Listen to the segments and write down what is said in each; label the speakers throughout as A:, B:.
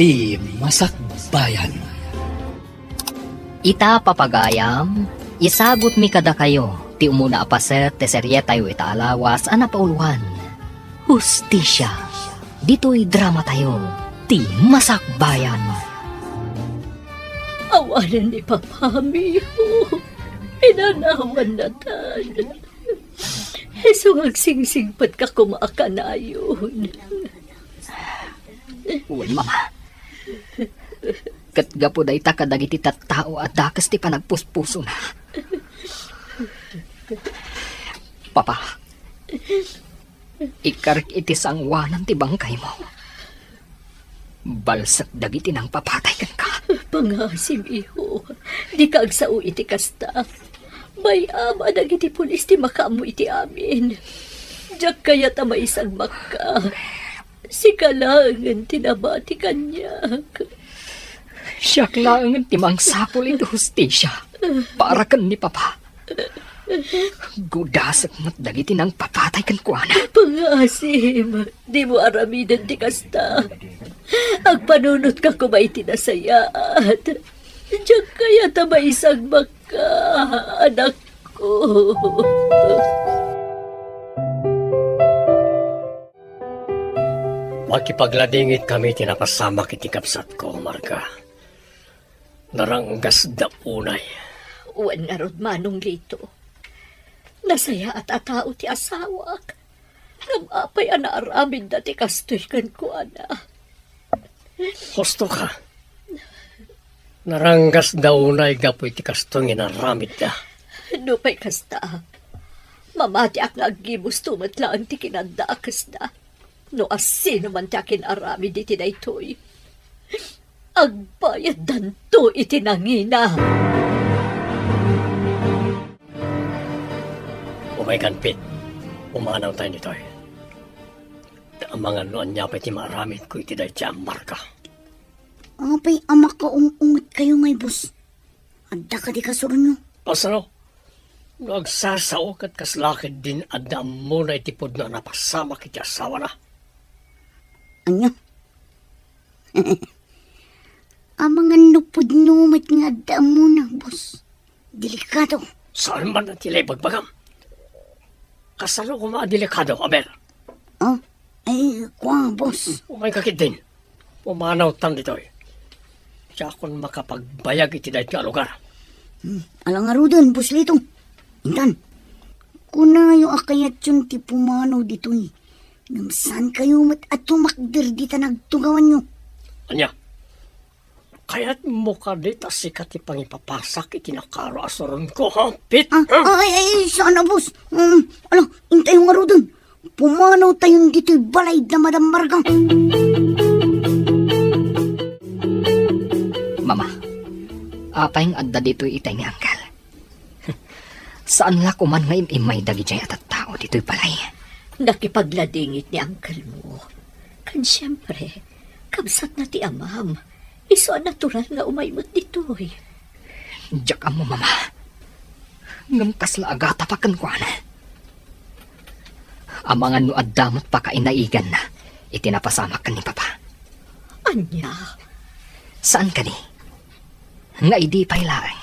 A: Ti Masakbayan.
B: Ita papagayam, isagot mi kada kayo, ti umuna apaset, te serye tayo itaalawas, anapauluhan. Hustisya, dito'y drama tayo, ti Masakbayan.
C: Awanan ni Papamiho, inanawan na tan. So agsingsingpat ka kumaakanayon.
B: Uy, mama. Katgapo da ita kadagiti tattao at dakas ti panagpuspuso na. Papa, ikarik iti sangwanan ti bangkay mo. Balsak dagiti nang papatay kan ka.
C: Pangasim, iho, di ka agsao iti kasta. May ama dagiti pulis ti makamu iti amin. Diyak kaya ta maisang maka. Si kalangan tinabati kanyak.
B: Siyak lang ang timang sapol ito hustisya. Para kan ni Papa. Gudasak mo't dagiti nang papatay kan kuana.
C: Pangasim, di mo aramidan ti kasta. Agpanunot ka kumay tinasayaat. Diyak kaya ta maisang maka, anak ko.
D: Makipagladingit kami tinapasama kiti kapsat ko, Marga. Naranggas da unay.
C: Uwan nga rod manong lito. Nasaya at atao ti asawak. Namapay anaaramid na ti kastoy kan ko, ana.
D: Husto ka. Naranggas da unay gapoy ti kastong inaramid da.
C: Nupay kasta. Mamati ak nga agibus tumatlaan ti kinandakas na. No asino man ti akin aramid iti na ito'y. Agbayad danto iti nangina.
D: Umay kanpit. Umanaw tayo nito eh. Ang mga noon niya pa iti maramid ko iti dahi siya, Marga.
E: Apay amak ka ungut kayo ngay, boss. Adda ka di kasuro nyo.
D: Pasano? Nagsasaw kat kaslakid din adda mo na itipod na napasama kiti asawa na.
E: Anya? Ang mga nupod numat nga adda mo na, boss. Delikado.
D: Saan man na tilay bagbagam? Kasalo ko mga delikado, Abel.
E: Oh, ay, kwa, boss.
D: Umay kakit din. Umanaw tan dito eh. Siya kung makapagbayag iti dahi ka lugar.
E: Alang nga doon, boss Litong. Intan, kuna yung akayat yung ti pumanaw dito eh. Namsan kayo mat at tumakder di ta nagtugawan nyo.
D: Anya? Kaya't mo ka dito sikat ipangipapasak itinakaro asoron ko, ha? Pit?
E: Ay, sana boss. Alang, intay yung nga doon. Pumanaw tayong dito'y balay na Madam Marga.
B: Mama, apay ang adda dito'y itay ni Angkal. Saan la kuman nga imay dagi jay at tao dito'y balay.
C: Nakipagladingit ni angkal mo. Kan siyempre, kamsat na ti amam. Iso natural nga umaymot dito'y.
B: Diyak mo, Mama. Ngamkas la agata pa kan kuana. Amangan no addamot pa kainaigan na. Itinapasama ka ni Papa.
C: Anya?
B: Saan ka ni? Nga idi pa'y laeng.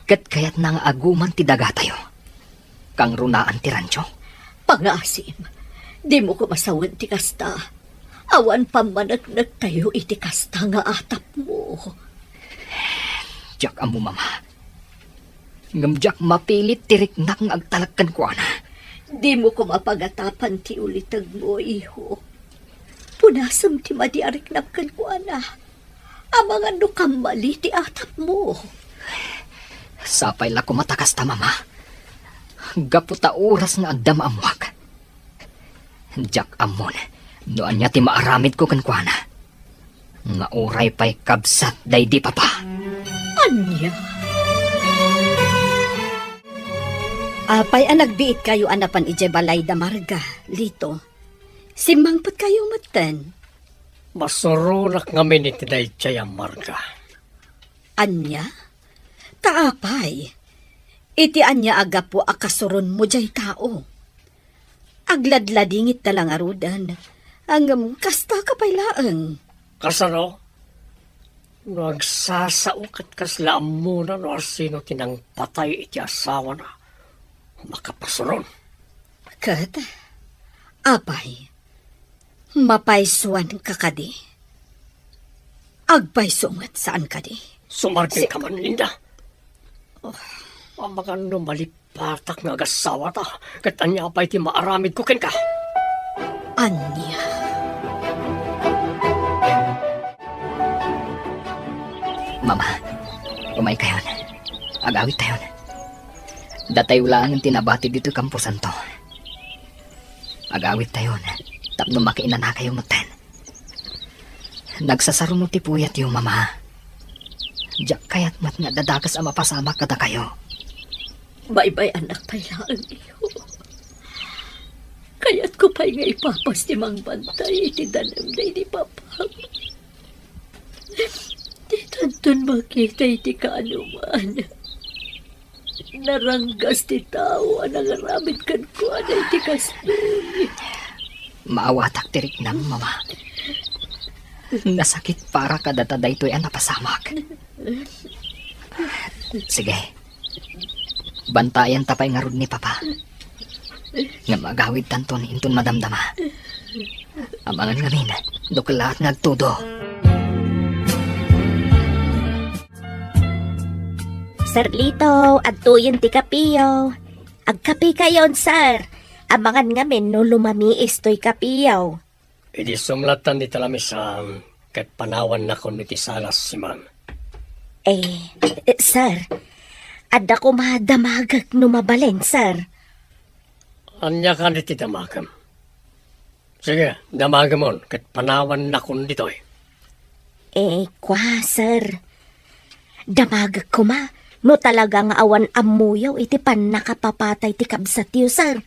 B: Kat kayat nang aguman ti daga tayo. Kang runaan ti rancho.
C: Pangasim, di mo ko masawan ti kasta. Awan pamanagnak tayo iti kasta nga atap mo.
B: Diyak mo, Mama. Ngamdiyak mapilit tirik na kang agtalagkan ko na.
C: Di mo ko mapagatapan ti ulitag mo, iho. Punasam ti madiarik napkan ko na. Amang ano kamali ti atap mo.
B: Sapay la kumatakas ta, Mama. Gaputa oras nga agdam amwag. Diyak amon, noan niya ti maaramid ko kankwana. Nga oray pa'y kabsat day di Papa.
C: Anya?
F: Apay nagbiit kayo anapan ije balay da Marga, Lito. Simangpot kayo matan.
D: Masurunak nga miniti dahi siya, Marga.
F: Anya? Kaapay. Iti anya aga po akasuron mo jay tao. Agladladingit talang arudan. Hanggang kasta ka pay laang.
D: Kasano? Nagsasaukat kaslaan mo na no sino tinang patay iti asawa na makapasuron.
F: Kat, apay, mapaysuan ka kadi. Agpaysungat saan kadi.
D: Sumarting ka man, Linda. Ang mga numalipatak nga agasawa ta, kat anya pa iti maaramid ko ken ka.
F: Anya.
B: Mama, umay kayo na. Agawit tayo na. Datay wala ang tinabati dito kampusan to. Agawit tayo na. Tapno makiinan na kayo matan. Nagsasaro mo ti puyat yung mama. Diyak kayat mat nga dadakas ang mapasama kada kayo.
C: Bye-bye anak pailaan iyo. Kaya't ko pa'y nga ipapas ti mang bantay iti dalam na ini papa. Di tantun makita iti kaanuman. Naranggas ti tao ang nangaramid kan ko na iti kastoy.
B: Maawatak tirik nang mama. Nasakit para kadataday to'y ang napasamak. Sige. Bantayan tapay nga rod ni papa. Nga magawid tanton intun madamdama. Amangan ngamin, duklaat nagtudo.
G: Sir Lito, adtuyin ti kapiyaw. Agkapi kayon, sir. Amangan ngamin no lumamiis to'y kapiyaw.
D: Idi sumlatan di talamis kat panawan na kon iti salas si man.
G: Sir, adda ko madamagag no mabalen, sir.
D: Anya ka iti damagam. Sige, damagam mon, kat panawan na kon ditoy.
G: Kwa, sir. Damagag ko ma, no talagang awan amuyaw iti pan nakapapatay ti kabsatyo, sir.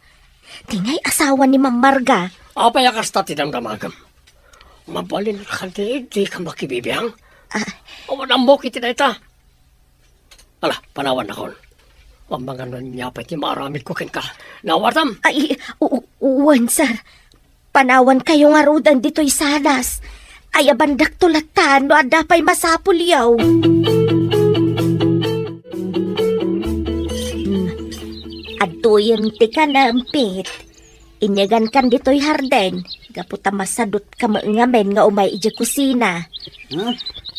G: Tingay asawa ni Ma'am Marga.
D: Apay akasta ti damagam. Mabalin ka di ka makibibiyang. Awan ang bok iti na ita. Ala, panawan na kon. Ang mga niya pa iti maramid ko ken ka. Nawatam.
G: Uwan, sir. Panawan kayo nga rudan dito'y salas. Ay abandak tulatan no adapay masapul yaw. Adtuyon ti ka nampit. Inyagan kan dito'y harden. Gaputa masadot ka ngamen nga umay iji kusina.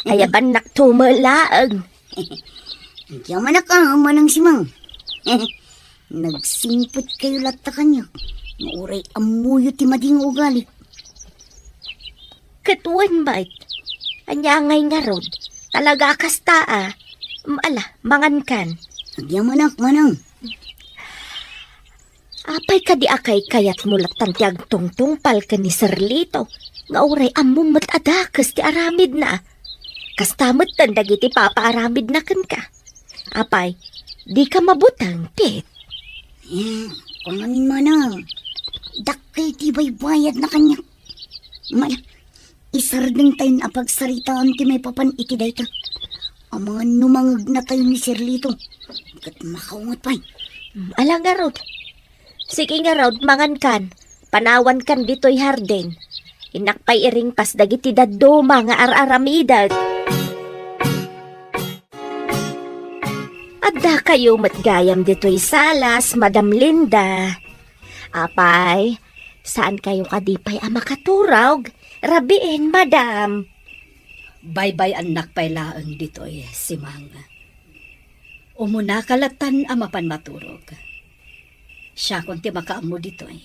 G: Ay abandak tumalaang.
E: Diyan man ka, manang simang. Nagsimpot kayo lata kanya. Mauray amuyo ti mading ugali.
G: Katuan bait. Anya ngay nga rod. Talaga kastaa. Ala, mangan kan.
E: Diyan manak, manang.
G: Apay ka di akay kayat mulatan ti agtungtungpal ka ni Sir Lito. Nga uray among matadakas ti aramid na. Kastamot tan dagiti papaaramid na kan ka. Apay, di ka mabutang, Pit.
E: Kumanin manang. Dakay ti baybayad na kanya. Isardeng tayo na pagsaritaan ti may papan iti dayta. Ang mga numangag na tayo ni Sir Lito. Kat makaungat pa.
G: Alang nga rod. Sige nga rod, mangan kan. Panawan kan dito'y harden. Inakpay iring pas dagiti daduma nga araramidag. Adda kayo matgayam dito'y salas, Madam Linda. Apay, saan kayo kadipay makaturog? Rabiin, Madam.
F: Bye-bye anak pailaan dito'y simang. Umuna kalatan amapan maturog. Siya kung ti makaamo dito'y.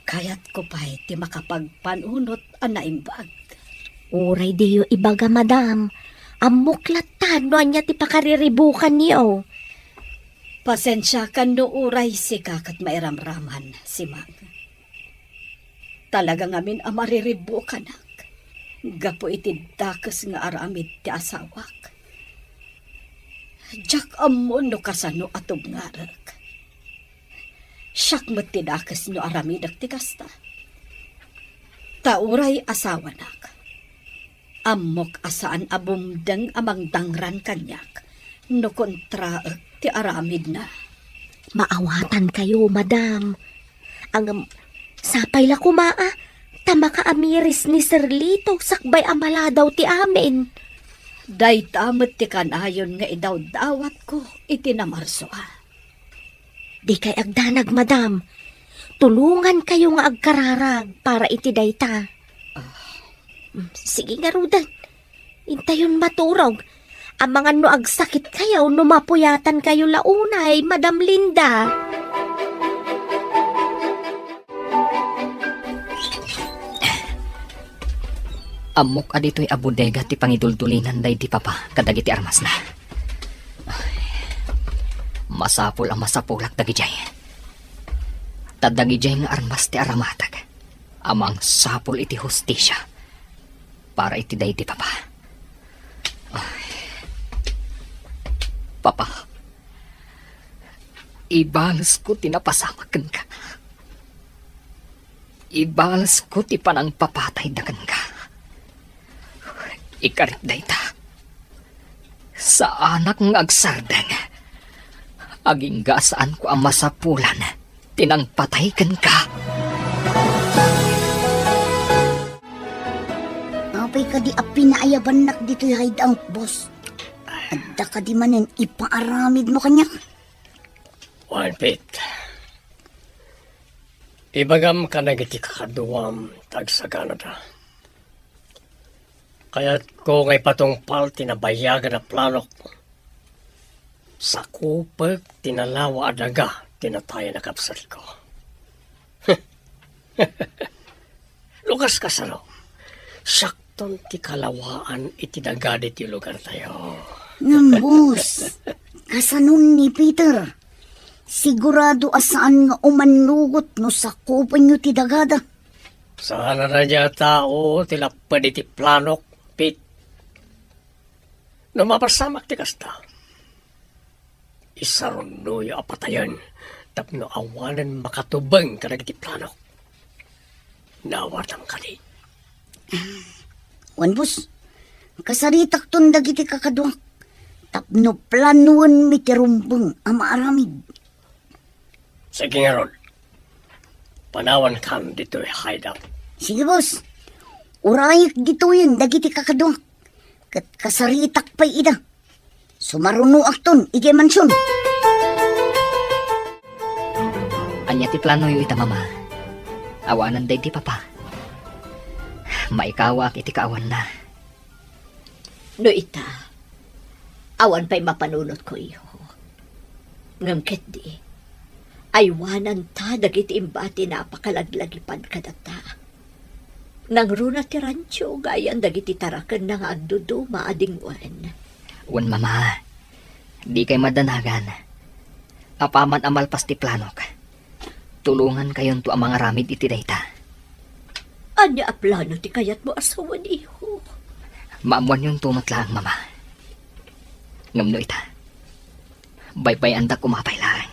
F: Kayat ko pa'y ti makapagpanunot ang naimbag.
G: Uray diyo ibaga, Madam. Amuklatan no anya ti pakariribukan niyo.
F: Pasensya kan no uray si kakat mairamraman si Mag. Talaga ngamin amariribukan ak. Gapo iti dakas nga aramid ti asawak. Jak amon no kasano atog ngarak. Siyak mo't ti dakas no aramid ak ti kasta. Tauray asawa nak. Amok asaan abumdeng amang dangran kanyak. No kontra ti aramid na.
G: Maawatan kayo, Madam. Ang sapay la kumaa. Tama ka amiris ni Sir Lito. Sakbay amala daw ti amin.
F: Day tamat ti kanayon nga idaw-dawat ko iti na Marso.
G: Di kay agdanag, madam. Tulungan kayo nga agkararag para iti dayta. Sige nga, Rudan. Intayon maturog. Amangan no agsakit kayo, no mapuyatan kayo launay, Madam Linda.
B: Amok adito'y abudega ti pangiduldulinan day di papa kadagiti armas na. Masapul ang masapulak dagijay. Tadagijay nga armas ti aramatag. Amang sapul iti hustisya. Para iti day di papa. Papa, ibalas ko tinapasamakan ka. Ibalas ko ti panang papatay dakan ka. Ikarit dayta. Sa anak ng agsardang, aging gasaan ko ang masapulan, tinang pataykan ka.
E: Apay ka di apinaayaban nak dito'y hideout, boss. Adda ka di manin ipaaramid mo kanya.
D: One bit. Ibagam ka na giti kakaduwam tag sa Canada. Kaya't ko ngay patungpal tinabayagan na planok. Sa kupag tinalawa adaga tinataya na kapsal ko. Lugas ka salo. Sakton ti kalawaan itidagad iti lugar tayo.
E: Ngam, boss. Kasanon ni Peter. Sigurado asaan nga umanugot no sa kupan nyo ti dagada.
D: Sana na niya tao tila pwede ti planok, Pit. No mapasamak ti kasta. Isaron no yung apatayan. Tapno awanan makatubang ka ti planok. Nawatam ka di.
E: Wan, boss. Kasaritak ton dagiti kakaduak. Tapno planuan mi ti rumbeng ama aramid.
D: Sige nga ron. Panawan kan dito hideout.
E: Sige, boss. Urayak dito yun, dagiti kakaduak. Kat kasaritak pa'y ida. Sumaruno akton, iti mansyon.
B: Anya ti plano yu ita mama. Awanan day di papa. Maikawak iti kaawan na.
C: No ita, awan pa'y mapanunot ko iyo. Ngamket di, aywanan ta dagiti imbati napakalaglagipan kadata. Nang runa ti rancho, gayan dagiti tarakan na nga agduduma adingwan.
B: Wan mama, di kay madanagan. Apaman amalpas ti planok. Tulungan kayon to ang mga ramid iti dayta.
C: Anya a plano ti kayat mo asawan iho.
B: Maamuan yung tumatlaang mama. Ngamno ita. Baybay anda kumapay lang.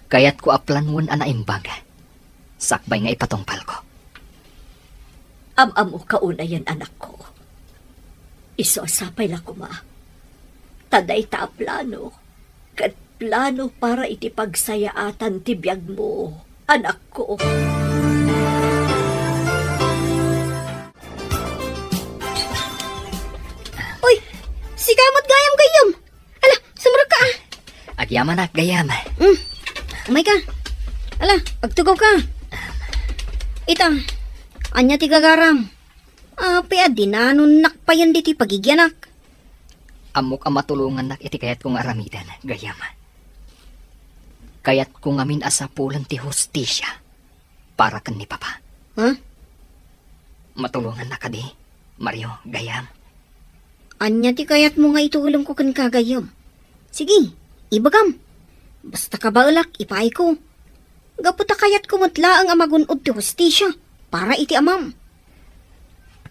B: Kayat ko aplanwan ana imbag. Sakbay nga ipatungpal ko.
C: Am-amo kauna yan anak ko. Isosapay la kuma. Taday ta a plano. Kat plano para iti pagsayaatan ti biyag mo, anak ko.
G: Uy, sigamot gayam-gayam. Ala, sumra ka.
B: Agyaman nak gayam.
G: Umay ka. Ala, agtugaw ka. Ita, anya ti gagaram. Pia dinanon nakpayan diti pagigyanak.
B: Amok ang matulungan nak iti kayat kong aramidan, gayam. Kayat kong amin asapulan ti hustisya para kan ni papa.
G: Ha?
B: Matulungan na ka di, Mario, gayam.
G: Anya ti kayat mo nga itulong ko kan kagayam. Sige, ibagam. Basta kabaulak, ipay ko. Gaputa kayat ko matla ang amagunod ti hustisya para iti amam.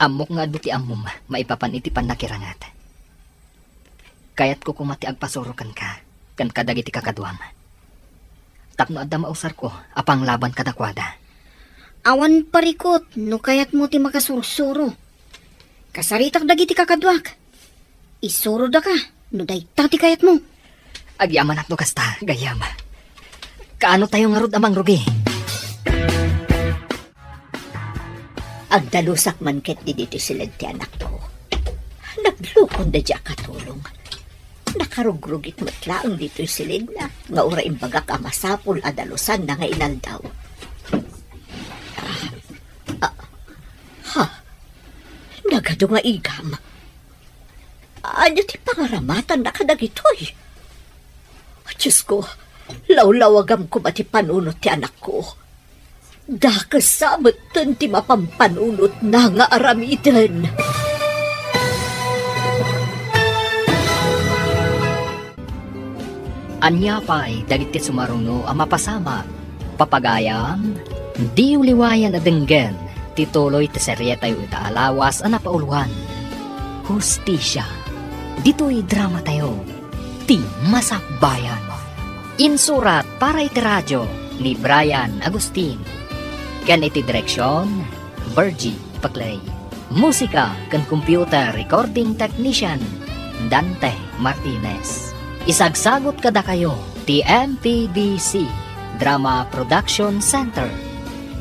B: Amok nga ti amom, maipapan iti panakirangat. Kayat ko kumati agpasurukan ka, kan kadagiti kakaduam. Tapno adda mausar ko, apang laban kadakwada.
G: Awan parikot, no kayat mo ti makasursuro. Kasaritak dagiti kakadwak. Isuro da ka, no dayta ti kayat mo.
B: Agyaman akno kasta, gayam. Kaano tayo nga rod amang rugi?
C: Agdalusak man ket di dito silid ti anak ko.
F: Naglukon na dya katulong. Nakarugrugit matlaang dito'y silid na. Nga ura imbagak amasapol adalusan na nga inaldaw. Nagado nga igam. Ano ti pangaramatan na kadagitoy? Diyos ko, lawlawagam ko ba ti panunot ti anak ko? Dakasabat ti mapampanunot na nga aramidan.
B: Anya pa'y dagiti sumaruno ang mapasama. Papagayam, di uliwayan na denggen, tituloy ti seryetay uta alawas ang napauluan. Hustisya, dito'y drama tayo, ti Masakbayan. Insurat para iti radyo ni Brian Agustin. Kan iti direksyon, Virgie Paclay. Musika kan computer recording technician, Dante Martinez. Isagsagot kada kayo, ti MPBC Drama Production Center.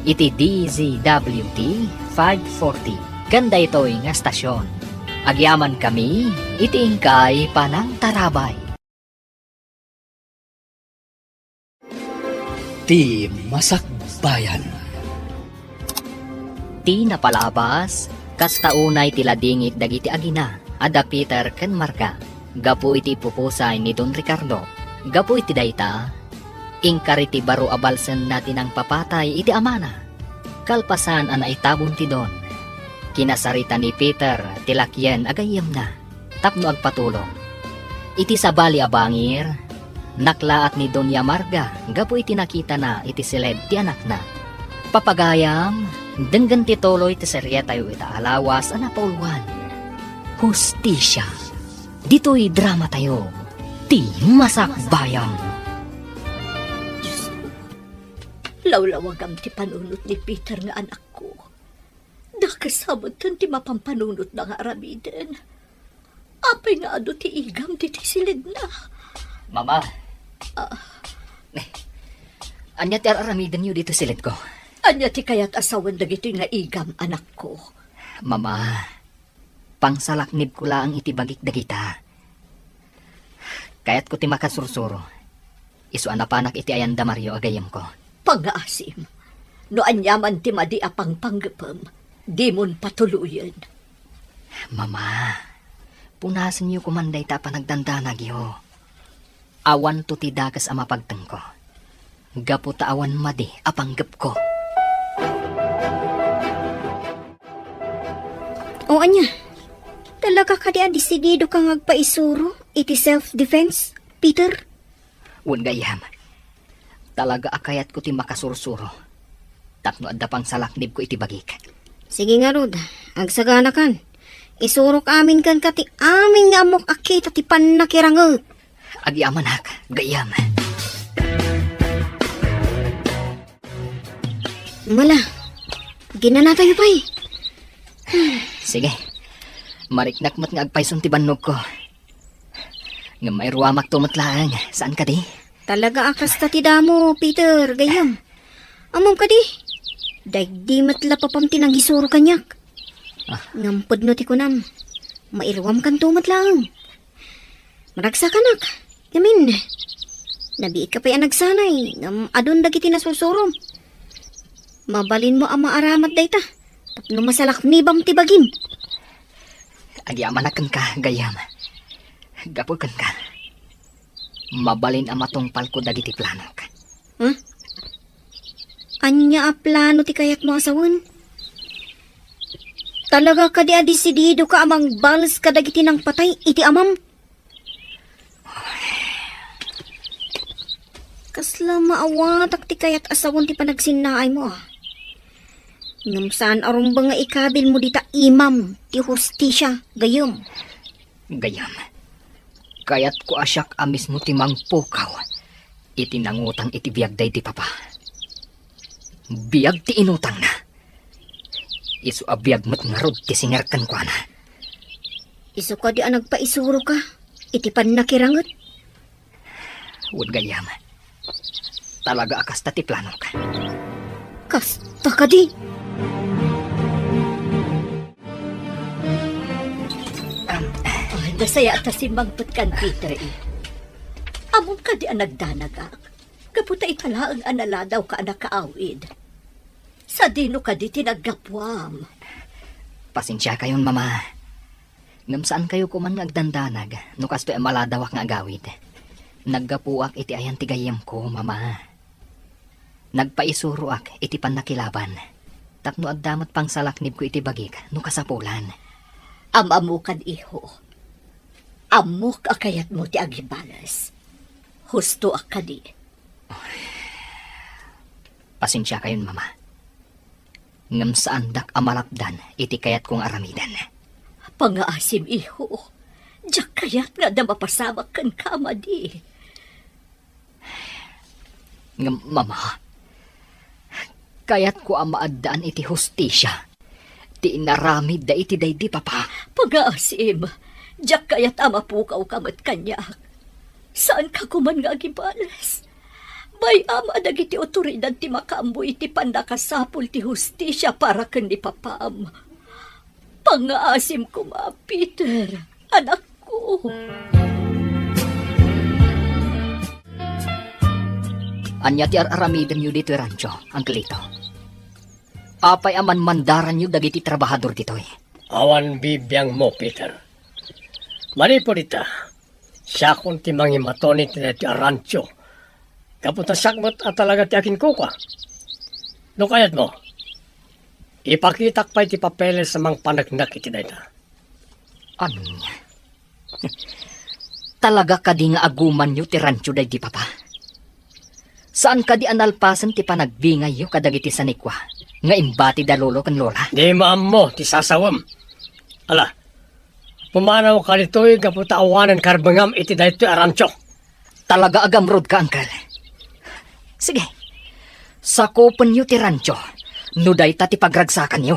B: Iti DZWT 540. Ganda ito'y nga stasyon. Agyaman kami, iti ingkay panang tarabay.
A: Ti Masakbayan.
B: Ti napalabas, kastaunay ti ladingit dagiti agina, ada Peter ken Marga. Gapu iti pupusay ni Don Ricardo. Gapu iti dayta, ingkari ti baro abalsen natin ang papatay iti amana. Kalpasan ana itabon ti Don. Kinasarita ni Peter tilakyen agayem na, tapno agpatulong. Iti sabali abangir, naklaat ni Doña Marga, gapu iti nakita na iti siled ti anak na. Papagayam, denggan ti toloy ti seryetayo ita alawas ana pauluan. Hustisya. Dito'y drama tayo, ti Masakbayan.
F: Diyos ko, lawlawagam ti panunot ni Peter nga anak ko. Dakasabot ti mapampanunot na nga aramiden. Apay nga ado ti igam ti silid na.
B: Mama, anya ti aramiden niyo dito silid ko.
F: Anya ti kayat asawan dagito nga igam anak ko.
B: Mama, pangsalaknib ko lang iti bagik dagita. Kayat ko ti makasursuro. Isuan na panak iti ayanda Mario agayam ko.
F: Pangaasim, no anyaman ti madi apang panggapam, di mon patuluyan.
B: Mama, punasan niyo kumanday ta panagdandanag yo. Awan to ti dagas ang mapagtang ko. Gapu ta awan madi apanggap ko.
E: O anya, talaga ka di desidido kang agpaisuro iti self-defense, Peter?
B: Un gayam. Talaga akayat ko ti makasursuro. Tapno adda pang salaknib ko iti bagik.
E: Sige nga, Rod. Agsagana kan. Isurok amin kan kati amin nga amok akita ti panakirangag.
B: Agyaman hak, gayam.
E: Mala, ginana tayo pa eh.
B: Sige. Mariknakmat nga agpayson ti bannog ko. Nga may ruwamak tumatlaang. Saan ka di?
E: Talaga akas ta ti damo, Peter, gayam. Amom ka di. Daig di matla papam tinang hisuro kanyak. Ngampod no ti kunam. Mairwam kan tumat lang. Maragsa kanak. Yamin. Nabiit ka pa yan nagsanay. Ngam adon dagiti nasusurom. Mabalin mo ang maaramat dayta. Tapno masalak nibam ti bagim.
B: Agyaman akan ka, gayam. Gapukan ka. Mabalin ang matungpal ko dagiti plano ka.
E: Huh? Anya a plano ti kayat mo asawan? Talaga ka di adisidido ka amang balas ka dagiti ng patay iti amam? Kasla maawatak ti kayat asawan ti panagsinaay mo ah. Ngam saan arong ba nga ikabil mo dita imam ti hustisya gayom?
B: Gayam. Kayat ko asyak amis mo ti mangpukaw. Iti nangutang iti biyag day ti papa. Biyag ti inutang na. Isu a biyag mat nga rod ti singarkan ko na.
E: Isu ka di nagpaisuro ka. Iti pan nakirangot.
B: Huwag gayam. Talaga akas ta ti plano ka.
E: Kasta ka di.
F: Dasaya ta si Mangpet kan Peter eh. Among ka di ang nagdanagak. Kaputa itala ang anala daw ka anak kaawid. Sa dino ka di tinaggapwam.
B: Pasensya kayon, mama. Ngam saan kayo kuman nagdandanag, no kasto ay maladawak nga agawid. Naggapuak iti ayan tigayam ko, mama. Nagpaisuruak iti panakilaban. Tapno at damat pang salaknib ko iti bagik, no kasapulan.
F: Amamukan iho. Amok akayat mo ti agibalas. Husto akadi.
B: Pasensya kayon, mama. Ngam saan dak amalapdan iti kayat kong aramidan.
F: Pangaasim iho. Diyak kayat nga na mapasamak kan kamadi.
B: Ngam, mama. Kayat ko ang maadaan iti hustisya. Ti inaramid da iti daydi, papa.
F: Pangaasim. Diyak kayat amapukaw kamat kanyak. Saan ka kuman nga agibalas? May ama dagiti otoridad ti makaambo iti pandakasapul ti hustisya para ken ni papam. Pangaasim ko ma, Peter, anak ko.
B: Anya ti aramiden yu dito rancho, Uncle Lito. Apay aman mandaran yu dagiti trabahador ditoy.
D: Awan bibiyang mo, Peter. Manipo dita, siya kung ti mangimatonit na ti arancho. Kapunta sakmat at talaga ti akin kuka. No kayat mo, ipakitak pa iti papeles sa mga panagnak iti dayta.
B: Ano niya? Talaga ka di nga aguman yu ti rancho day di, papa? Saan ka di analpasan ti panagbingay yu kadagiti sanikwa? Nga imbati da lolo kan lola?
D: Di maam mo, ti sasawam. Ala, pumanaw ka nito'y kapunta awanan karbangam iti dayto arancho.
B: Talaga agamrod ka, Uncle. Sige, sakupan yu ti rancho. Nuday ta ti pagragsakan yu.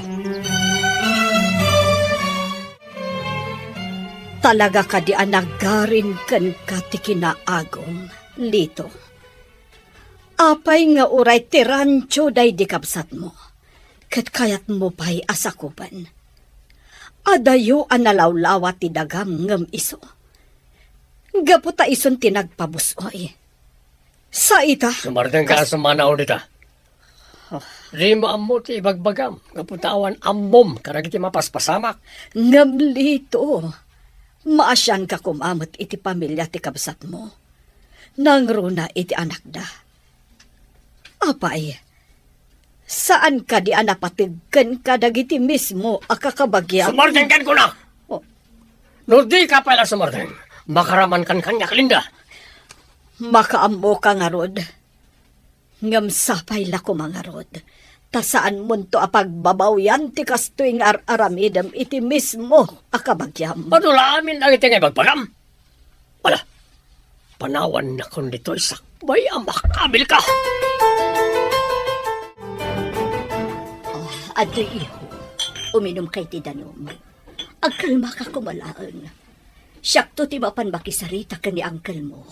C: Talaga ka di anagarin kan ka ti kinaagom, Lito. Apay nga uray ti rancho day di kapsat mo. Kat kayat mo pa'y asakupan. Adayo analawlawa ti dagam ngam iso. Gaputa ison tinagpabusoy. Sa ita,
D: Sumardang ka sa manaw dita. Di maam mo ti ibagbagam. Kapunta awan ambom, karagiti mapaspasamak.
C: ngam Lito. Maasyan ka kumamot iti pamilya ti kapsat mo. Nangruna iti anak da. Apay, saan ka di anapatigkan ka dagiti mismo akakabagyan?
D: Sumardang kan ko na!
C: Oh.
D: No di ka pala sumardang. Makaraman kan kanyak, Linda.
C: Makaammo ka nga rod. Ngam sapay la ko mga rod. Ta saan munto apagbabaw yan ti kastoy nga aramidam iti mismo akabagyam.
D: Padula amin lang iti nga ibagbagam. Wala, panawan na kung dito'y sakbay ang makabil ka.
F: Adoy iho, uminom kay ti danom. Agkalma ka kumalaan. Siyakto ti mapan makisarita ka ni uncle mo.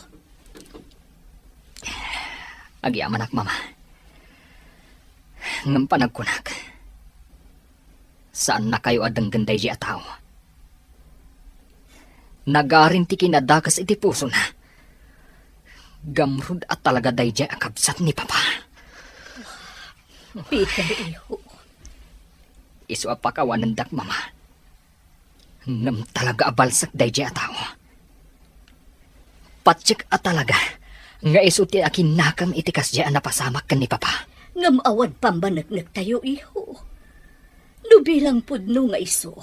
B: Agiamanak, mama. Ngam panagkunak. Saan na kayo adang ganday di ataw? Nagarin ti kinadakas iti puso na. Gamrud at talaga day di akabsat ni papa.
F: Peter iho,
B: Isu apakawanan dak, mama. Ngam talaga abalsak day di ataw. Patsik at talaga. Nga isu ti akin nakam itikas di napasamak kan ni papa.
F: ngam awad pambanagnak tayo iho. Nubilang pudno nga iso.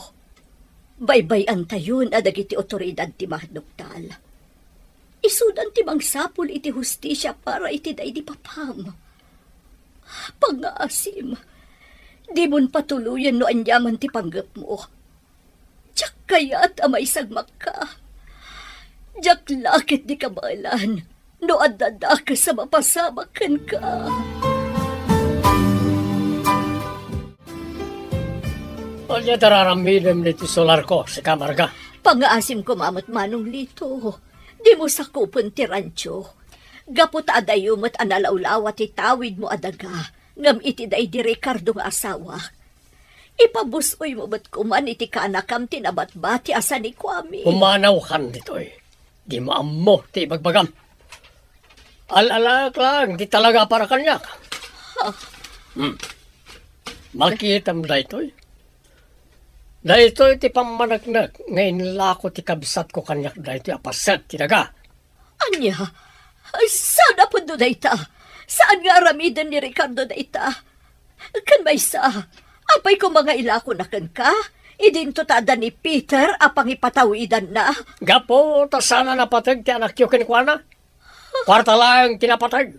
F: Baybayan tayon adagiti otoridad ti mahdoktal. Isudan ti mangsapul iti hustisya para iti day di papam. Pangaasim, di mon patuluyan no anyaman ti panggap mo. Diyak kaya't amay sagmak ka. Diyak lakit di kabalan no adada ka sa mapasamakan ka.
D: O niya dararamidam nito solar ko sa kamarga.
F: Pangaasim ko mamot manong Lito. Di mo sakupon ti rancho. Gapot adayumot analawlawa ti tawid mo adaga. Ngam iti day di Ricardo nga asawa.
C: Ipabusoy mo ba't kuman iti kanakam tinabat-bati asa ni Kwame?
D: Umanaw kan ditoy. Di maammo ti bagbagam. Alalak lang, di talaga para kanyak. Makita mo daytoy. Daytoy ti pamanagnak. Ngayon lako ti kabsat ko kanyak daytoy apasat tinaga.
C: Anya, saan na po doon dayta? Saan nga aramidan ni Ricardo dayta? Kan may sa, apay ko mga ilako na kan ka? Idinto tada ni Peter apang ipatawidan na.
D: Gapo, ta sana napatag ti anak yo kinikwana. Kwarta lang tinapatag.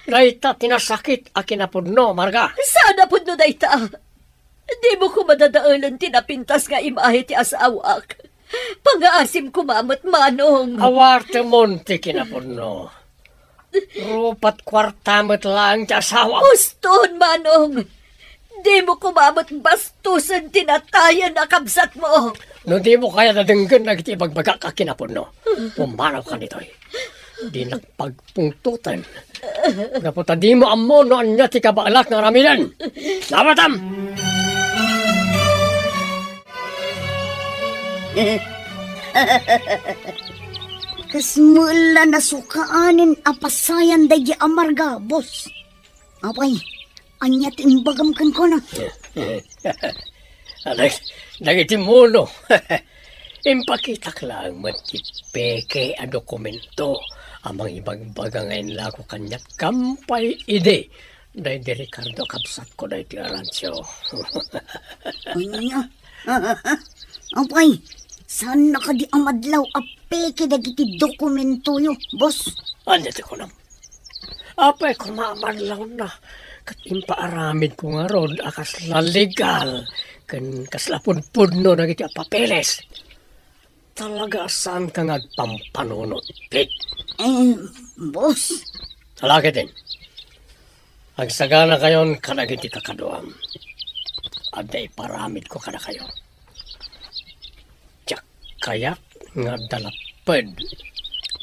D: Dayta tinasakit a kinapudno, marga.
C: Saan na po doon dayta? Di mo ko madadaalan tinapintas nga imahe ti asawak. Pangaasim kumamot manong.
D: Awarte monti kinapudno. Rupat kwartamot lang ti asawa.
C: Uston manong. Di mo kumamot bastusan tinatayan na kabsat mo.
D: No di mo kaya nadenggan na iti bagbaga ka kinapudno. Pumanaw ka nito'y. Di nagpagpungtutan. Napunta di mo ammo no anya ti kabaalak ng ramilan. Nabatam!
E: Kasmula na sukaanin apasayan dahi amarga, boss. Apay, anya timbagam kan ko na.
D: Nagiti muno. Impakitak lang matipeke a dokumento. Amang ibang baga ngayon lako kanya kampay ide. Dahil di Ricardo kapsat ko dahil ti Arancio.
E: Anya? Apay, saan na ka di amadlaw apeke dagiti dokumento yo, boss?
D: Andito ko nam. Apay ko mamadlaw na. Kat impaaramid ko nga rod akas la legal. Kan kaslapun-pudno na iti papeles. Talaga saan ka nagpampanunot, Pete?
E: Boss.
D: Talaki din. Ang sagana kayon, kanagiti kakaduam. At ay paramid ko kada kayo. Tiyak kaya nga dalapad.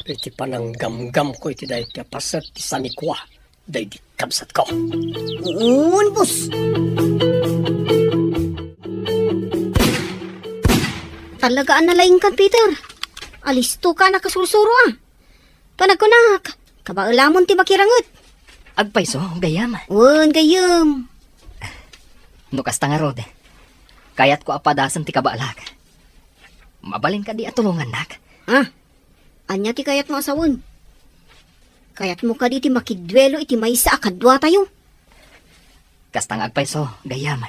D: Iti pananggamgam ko iti dahi ti pasat ti sanikwa. Dahi di kabsat ko.
E: Un, boss. Talaga analaing ka, Peter. Alisto ka nakasulsuro ah. Panag ko na, kabailamon ti makirangot.
B: Agpayso, gayam.
E: Un, gayam.
B: No kasta nga rod. Kayat ko apadasan ti kabaalak. Mabalin ka di atulungan nak.
E: Ah, anya ti kayat mo asawon. Kayat mo ka di ti makidwelo iti maysa akadwa tayo.
B: Kastang agpayso, gayam.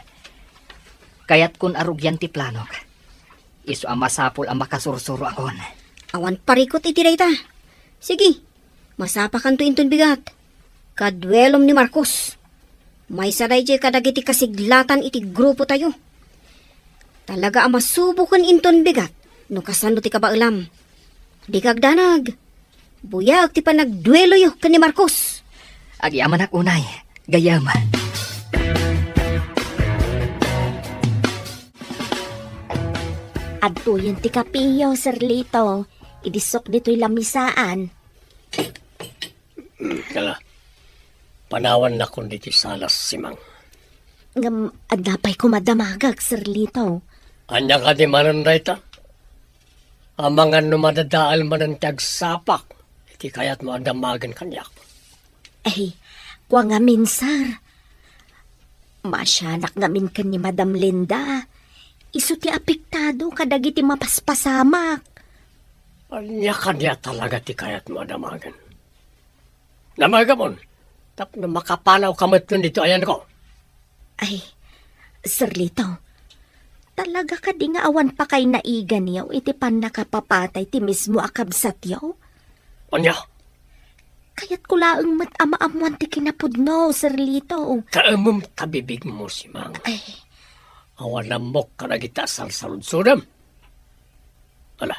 B: Kayat kun arugyan ti planok. Isu ang masapol ang makasursuro akon.
E: Awan parikot iti dayta. Sige, masapakan to inton bigat. Kadwelom ni Marcos. May saray jay kadagiti kasiglatan iti grupo tayo. Talaga ang masubukan inton bigat. No kasano ti kabailam. Di kagdanag. Buyag ti panagduelo yo kan ni Marcos.
B: Agyaman ak unay, gayam.
G: Adto yun ti kapiyo, Sir Lito. Idisok dito'y lamisaan.
D: Kala, panawan na kundi ti salas simang.
G: Adapay ko madamagag, Sir Lito.
D: Anya ka di manon dayta? Amangan no madadaal manan tagsapak. Iti kayat mo adamagan kanyak.
G: Eh, kwa ngamin, Sir. Masyanak ngamin ka ni Madam Linda. Isu ti apektado kadagiti mapaspasamak.
D: Anya ka niya talaga ti kayat mo adamagan. Namagamon, tap na makapanaw kamot nun dito ayan ko.
G: Ay, Sir Lito, talaga ka di nga awan pa kay naigan yaw iti pan nakapapatay ti mismo akabsat yaw?
D: Anya,
G: Kayat ko laang mat ama-amuan ti kinapudno, Sir Lito.
D: kaamom tabibig mo si Mang.
G: Ay,
D: Awan namok ka na kita salsalud-sudam. Ala,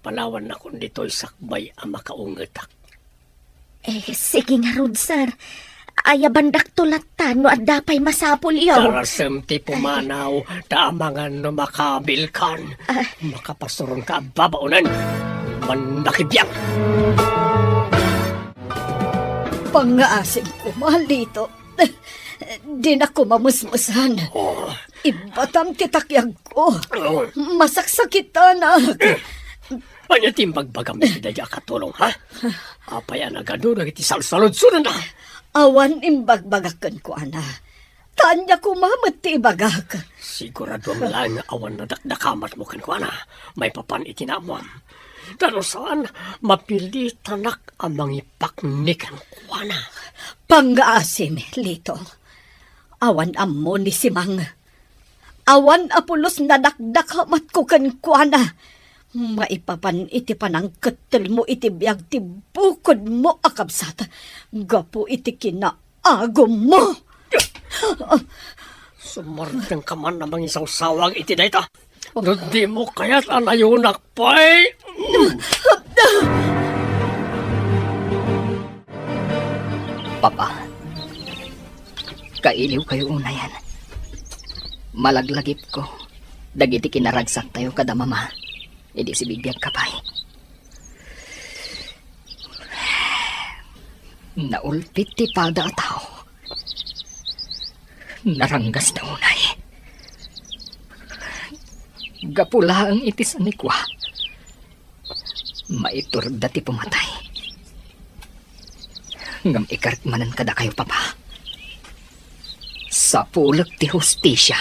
D: panawan na kung dito'y sakbay ang makaungetak.
G: sige nga rod, Sir. Ayabandak tulatan no adapay masapol yaw.
D: Darasem ti pumanaw, taamangan no makabilkan. Makapasurong ka babaunan. Mandakibiyang.
C: Pangaasim ko, mahal dito. Di na ko mamusmusan.
D: Oh,
C: Ibatam titakyag ko.
D: oh.
C: Masaksakitan na.
D: Anya timbagbagam na kidaya katulong, ha? Apaya na gano'n na iti salsalod-sunod na.
C: Awan imbagbagakan ko, ana. Tanya ko mamat ti ibagak.
D: Sigurado ang lang awan na dakdakamat mo kan kuana. May papan itinamam. Pero saan mapilitanak ang mangipaknikan kuana.
C: Pangaasim, Lito. Awan amo ni Simang. Awan apulos na dakdakamat ko kan kuana. Maipapan iti panang ketel mo iti biyag ti bukod mo akabsat. Gapo iti kinaagom mo.
D: Sumartang ka man namang isang sawang iti dayta. Di mo kaya't anayunak pa'y.
B: Papa, kailiw kayo unayan. Malaglagip ko. Dagiti kinaragsak tayo kada mama. Hindi si bibiyag kapay. Naulpit ti pada a tao. Naranggas na unay. Gapula ang itis ni kwa. Maiturda ti pumatay. Ngam ikartmanan kada kayo, papa. Sapulak ti hustisya.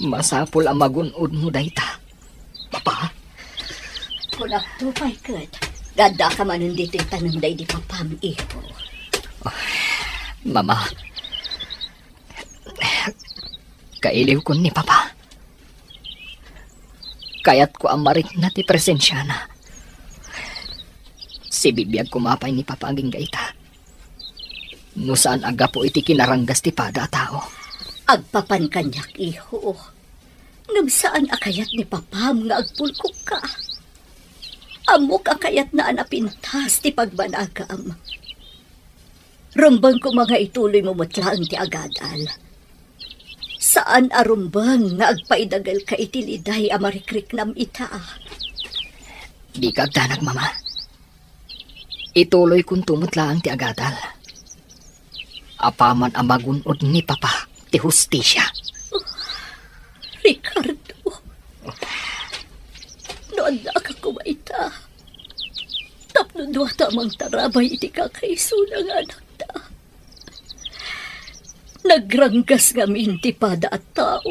B: Masapul ang magunod mo dayta. Papa,
C: Kulak tupay kat. Gada ka manon dito yung tanunday di papam iho.
B: mama. Kailiw ko ni papa. Kaya't ko amarik na ti presensya na. Si bibiyag kumapay ni papa aging gaita. No saan aga po iti kinaranggas ti pada a tao.
C: Agpapan kanyak iho. Ngam saan akayat ni papam nga agpulkok ka. Amok akayat na anapintas ti pagbanagam. Rumbang ko mga ituloy mo mutlaan ti agadal. Saan arumbang nga agpaidagal ka itiliday amarikrik nam ita.
B: Di ka agdanag, mama. Ituloy kong tumutlaang ti agadal. Apaman ang magunod ni papa ti hustisya.
C: Ricardo, noon na ka kumaita. Tapno duwa tamang tarabay iti kakaiso ng anak ta. Nagranggas ngamin ti pada at tao.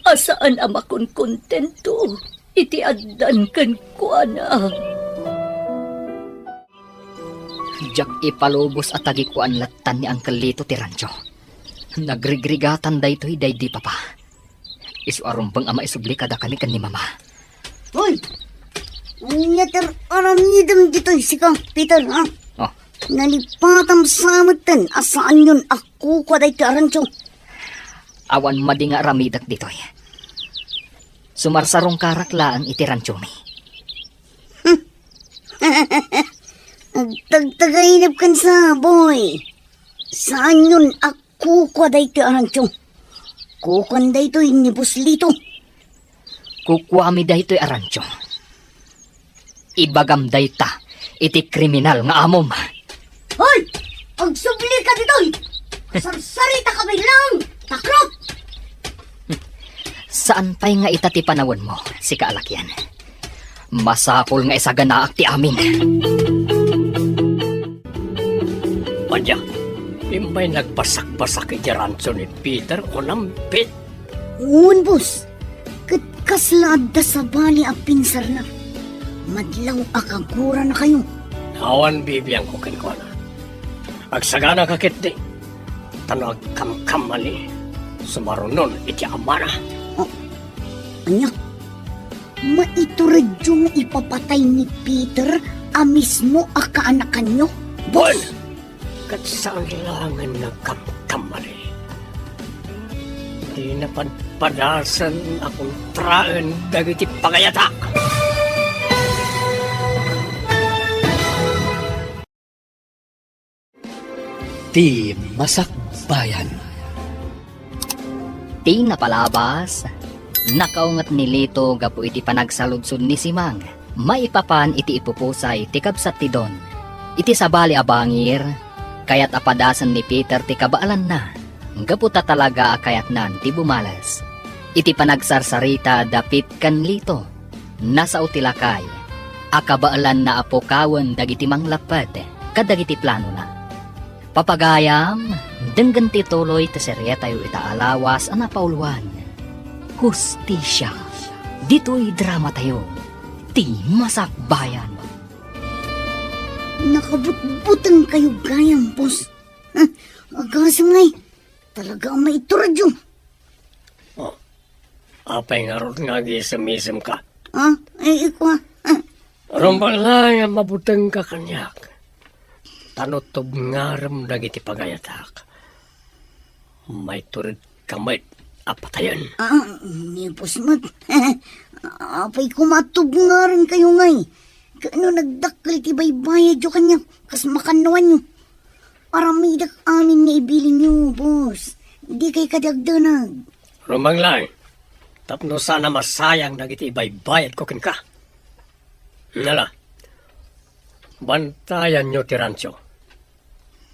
C: Asaan amakon kontento iti addan kan kuana.
B: Jak ipalubos at tagikuan latan ni Uncle Lito ti rancho. Nagrigrigatan daytoy daydi papa. Isu arumbang ama isubli kada kami kan ni mama.
E: Hoy! Nyater aramidam dito si Kang Peter, ha?
B: Oh,
E: Nalipatam samatan asaan yun ako kwa day karancho.
B: awan madinga ramidak ditoy. Sumarsarong karaklaan iti rancho mi.
E: Tagtagainap kan sa boy. Saan yun ako kwa day karancho? Kukan day to inibus lito.
B: Kukwami daytoy a rancho. Ibagam dayta iti kriminal nga amom.
E: Hoy! Agsubli ka ditoy! Sarsarita ka bilang! Takrot!
B: Saan pa'y nga itati panawon mo, si kaalakyan? Masapol nga isaganaak ti amin.
D: Padya, imbay nagbasak-basak iti rancho ni Peter o nampit.
E: Uun, boss. Kaslaad da sa bali a pinsar na. Madlaw akagura na kayo.
D: Awan bibiyang ko kinkwana. Agsagana kakit di. Tanong kamkamali. Sumarunon iti amana.
E: Anyak, maituradyo mo ipapatay ni Peter a mismo a kaanakan nyo?
D: Bon! Kat saan kailangan na kamkamali. Di na padasan akong traan dagiti pagayata.
A: Ti Masakbayan.
B: Ti napalabas, nakaungat ni Lito gapu iti panagsaludsod ni Simang. Maipapan iti ipupusay ti kabsat ti Don. Iti sabali abangir, Kayat apadasan ni Peter ti kabaalan na. Gaputa talaga akayat nan ti bumalas. Iti panagsarsarita dapit kan lito. Nasa utilakay. Akabaalan na apokawan dagiti manglapad kadagiti plano na. Papagayam, denggan ti tuloy ti serye tayo itaalawas ang napauluan. Hustisya. Dito'y drama tayo. Ti Masakbayan.
E: Nakabutbutan kayo gayam, boss. Agasam ngay. Talaga ang maituradyo.
D: Apay nga ron nga gisam-isam ka.
E: Ikaw.
D: Rumbang lang ang mabutang ka kanyak. Tanutob nga ram dagiti pagayatak. May turid kamay apatayan.
E: Ni boss mat. Apay kumatog nga rin kayo ngay. Kano nagdakkel ti baybayad yo kanya. Kas makanuan nyo. Aramidak amin na ibilin nyo, boss. Di kay kadagdanag.
D: Rumbang lang. Tapno sana masayang dagiti ibaybayad ko kin ka. Nala. Bantayan nyo ti rancho.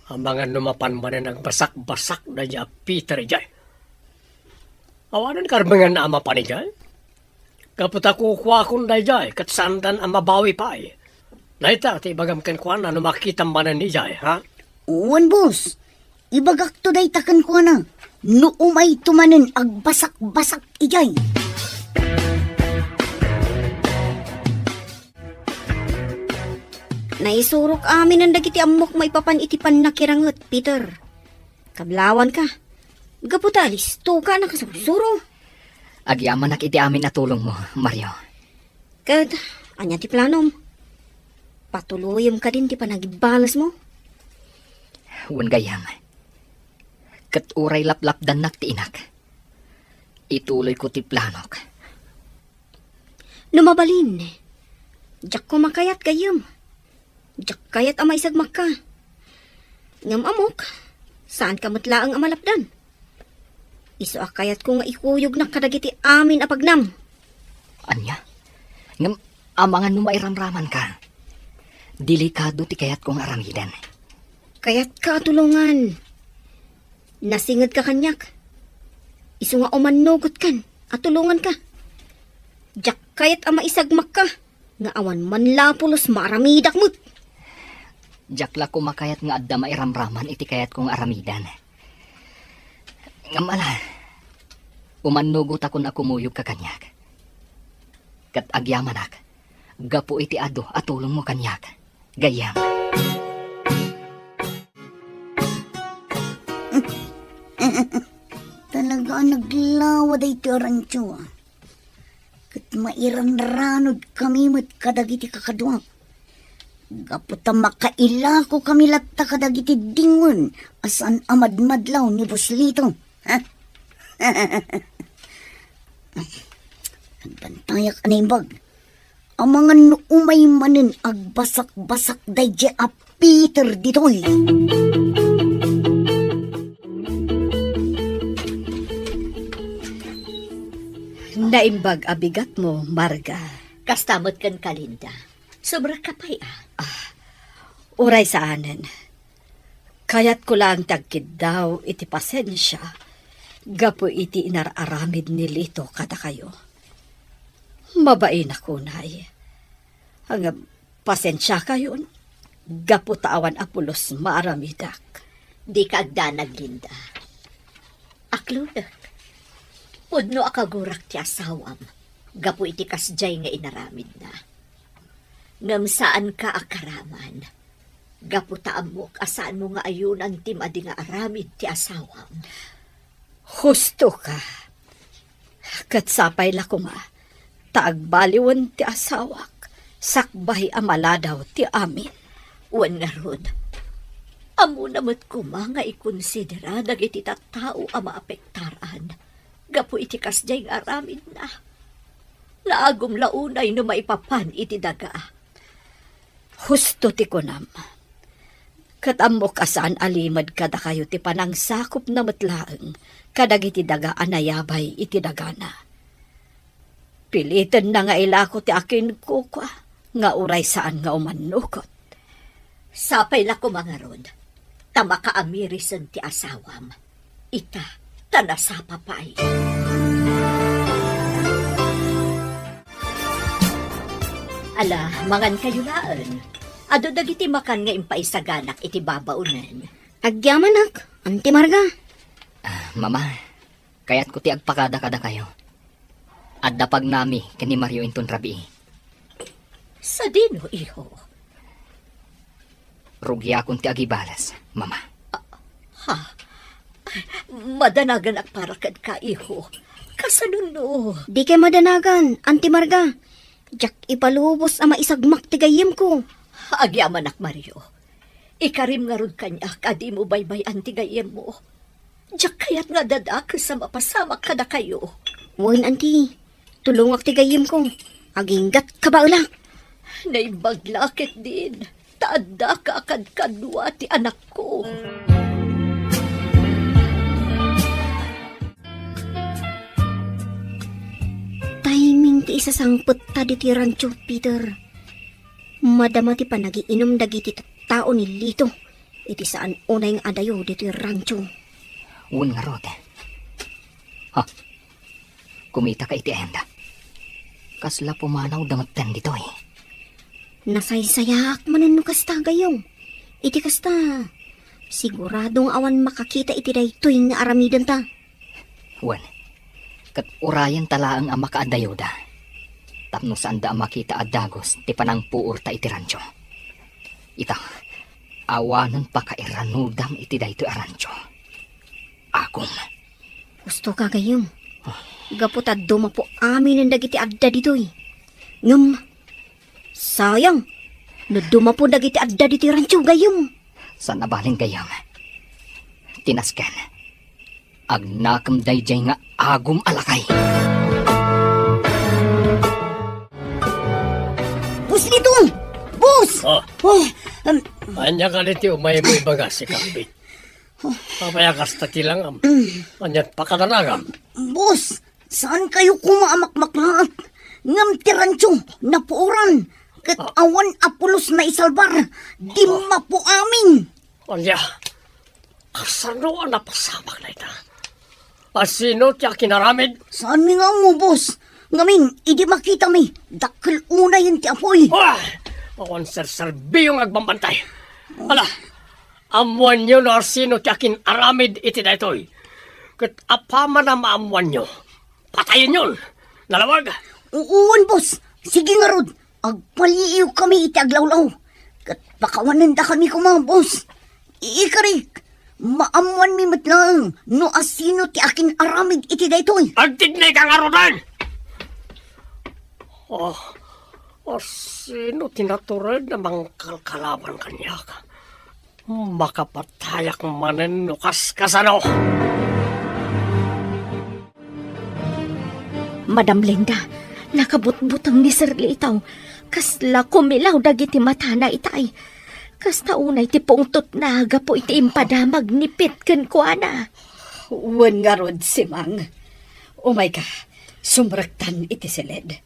D: Ang mga numapan ba na nagbasak-basak na niya Peter jay. Awanan karbangan na ama pa ni jay. Kapag ako kuha na jay, kat sandan ang mabawi pa eh. Naita, ti bagam ken kuha na numakitan ba na ni jay, ha?
E: Uwan, boss. Ibagak to day takan ko na. No umay tumanen agbasak-basak ijay. Naisurok amin ang dagiti amok maipapan itipan na kirangot, Peter. Kablawan ka. Gaputalis, to ka na kasusuro.
B: Agyaman nak iti amin na tulong mo, Mario.
E: Kad, anya ti planom. Patuluyom ka din ti panagibalas mo.
B: Wan gayam. Kat uray laplap dan naktiinak. Ituloy ko ti planok.
E: Numabalin. Diyak ko makayat gayam. Diyak kayat amay sagmak ka. Ngam amok, saan ka matlaang amalapdan? Iso akayat ko nga ikuyog na kadagiti amin apagnam.
B: Anya? Ngam amangan numairamraman ka. Delikado ti kayat kong aramidan.
E: Kayat ka tulungan. Nasingad ka kanyak. Iso nga umanugot kan at tulungan ka. Diyak kayat ama isagmak ka. Nga awan manlapulos maramidak mo't.
B: Diyak la kumakayat nga adda mairamraman iti kayat kong aramidan. Ngamala, umanugot ako na kumuyog ka kanyak. Kat agyamanak, gapo iti ado at tulong mo kanyak. Gayam.
E: Talaga naglawad ay ti rancho. Kat mairanranod kami mat kadagiti kakadwang. Gaputa makaila ko kami latta kadagiti dingon asan amadmadlaw ni Buslito. Ha? Bantayak animbag. Ang mga nuumay manin agbasak-basak dayje a Peter ditoy.
C: Naimbag abigat mo, Marga.
F: Kastamot kan kalinda. Sobra ka pa'y
C: Uray sa anen. Kayat ko lang tagkid daw iti pasensya. Gapo iti inararamid ni Lito kada kayo. Mabain ako, nay. Hanggang pasensya kayo. Gapo tawan apulos maaramidak.
F: Di ka agdanag, Linda. Aklunak. Pudno akagurak ti asawam. Gapo iti kasjay nga inaramid na. Ngam saan ka akaraman. Gapo taamok asaan mo nga ayunan ti madi nga aramid ti asawam.
C: Husto ka. Katsapay la ko nga. Taagbaliwan ti asawak. Sakbay amaladaw ti amin.
F: Wan nga ron. Amo namat ko nga ikonsidera dagiti tattao ang maapektaran. Gapo iti kasjay nga aramid na. Naagom launay no maipapan iti daga.
C: Husto ti kunam. Katamok asan alimad kada kayo ti panangsakop na matlaeng kadag iti daga anayabay iti dagana. Pilitan na nga ilako ti akin kukwa nga uray saan nga umanukot.
F: Sapay la ko mga rod. tama ka amirisan ti asawam. Ita, tanasa papay. Ala, mangan kayo laan. Ado dagiti makan nga impaisaganak iti babaunan.
E: Agyamanak, Auntie Marga.
B: Mama, kaya't ko ti agpakada-kada kayo. At dapag nami kani Mario inton rabi.
F: Sa dino, iho.
B: Rugi akong ti agibalas, mama.
F: Ha? Madanagan ak para kad ka, iho. Kasanuno.
E: Di kay madanagan, Auntie Marga. Jak ipalubos ang maisagmak ti gayem ko.
F: Agyaman ak, Mario. Ikarim nga ron kanya, kadi mo baybay antigayem mo. Diyak kaya't nga dadak sa mapasamak kada kayo.
E: Wan, Auntie. Tulungak ti gayem ko. Aginggat ka ba ulak?
F: Naibaglakit din. Taada ka akad kadwa ti anak ko.
E: Timing ti isa sangput ta di ti rancho, Peter. Madama ti panagiinom dagiti tao ni Lito. Iti saan unay nga adayo di ti rancho.
B: Un nga rod. Ha? Kumita ka iti enda. Kasla pumanaw damaten dito eh.
E: Nasaysayak manan no kasta gayong. Iti kasta. Siguradong awan makakita iti daytoy nga aramidan ta.
B: Wan, kat urayan talaang ang makaadayoda. Tapno saan da makita adagos ti panang puur ta iti rancho. Ita, awanan pa kairanudam iti daytoy arancho. Akong.
E: Gusto ka gayong. Gaputad dumapo amin ang dagiti adda ditoy. Ngam, sayang. No dumapo dagiti adda diti rancho gayong.
B: Saan nabalin gayam? Tinasken. Agnakam dayjay nga agum alakay.
E: Bus dito! Bus!
D: Oh,
E: Oh,
D: anya ka niti umay mo ibaga si Kapit. Papaya kasta tilang anyat pakadanagam.
H: Boss, saan kayo kumaamakmaklaat? Ngam tirancho, napuuran. Kat awan apulos na isalbar, di mapo amin.
D: Anya, kasano ang napasamak na ita? Asino tiya kinaramid?
H: Saan mi nga mo, boss? Ngamin, idi makita mi, dakil una yun ti apoy.
D: Wah! Awan serserbi yung agbambantay. Ala, amuan nyo na sino tiya kinaramid iti na ito'y. Kat apama na maamuan nyo, patayin yun. Nalawag.
H: Uuwan, boss. Sige nga, Rod. Agpaliiw kami iti aglawlaw. Kat pakawanan da kami kuma, boss. Ikarik, maamuan mi matlang no asino ti akin aramid iti daytoy.
D: Agtignay kang arodan! Sino tinatural na mangkalkalaban kanya ka? Makapatayak manen nukas kasano.
G: Madam Linda, nakabutbutang ni Sir Litaw. Kasla kumilaw dagiti mata na itay. Kasta unay ti pungtot na agapo iti impadamag nipit ken kuana.
F: Uwan nga rod si Mang. Umay ka, sumraktan iti silid.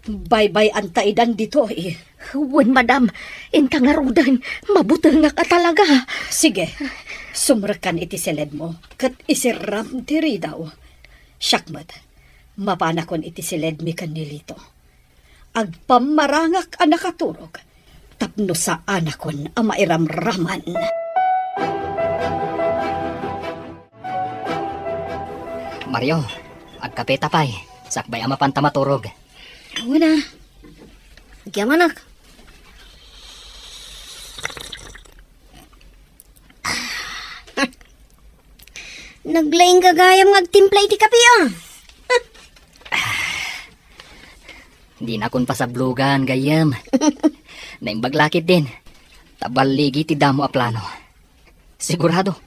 F: Bye-bye antaidan dito eh.
G: Wen madam, intang arudan, mabutang nga ka talaga.
F: Sige, sumrakan iti silid mo. Kat isiram diri daw. Syakmat, mapanakon iti silid mi kanilito. Agpamarangak ang nakaturog. Tapno sa anakon ang mairamraman.
B: Mario, agkapeta pa'y. Sakbay ama pantamaturog.
E: wala. Gyamanak. Naglaing gagayam ngagtimpla iti kape ah.
B: Di na kun pasablugan, gayam. Naimbaglakit din. Tabaligi ti damo a plano. Sigurado.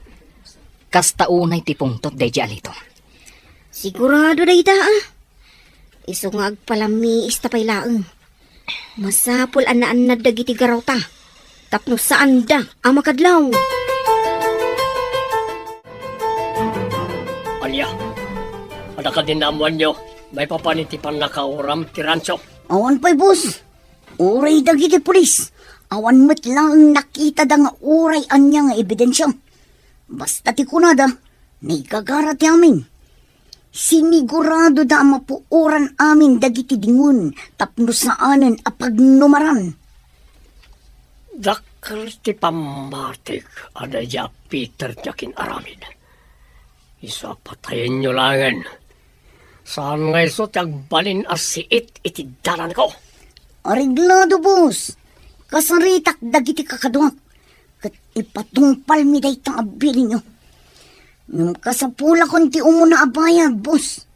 B: Kasta unay ti pungtot dayjay alito.
E: Sigurado day ta ah. Isungag palami istapay laeng. Masapul anaan na dagiti garaw ta. Tapno saan da ang makadlaw.
D: Anya, ada ka din namuan nyo. May papanitipan na kauram tiranso.
H: Awan pa'y, boss. Uray dagiti pulis. Awan met lang nakita da nga uray anya nga ebidensya. Basta ti kunada, naigagara ti amin. Sinigurado da mapuoran amin dagiti dingun tapno saanen apag numaran.
D: Dakkel ti pamatik ada ja Peter jakin aramid. Isa patayin nyo langan. Saan nga iso tagbalin asiit iti dalan ko?
H: Areglado, boss. Kasaritak dagiti kakaduak. Kat ipatungpal mi day tang abili nyo. Nung kasapula kon ti umuna abayad, boss.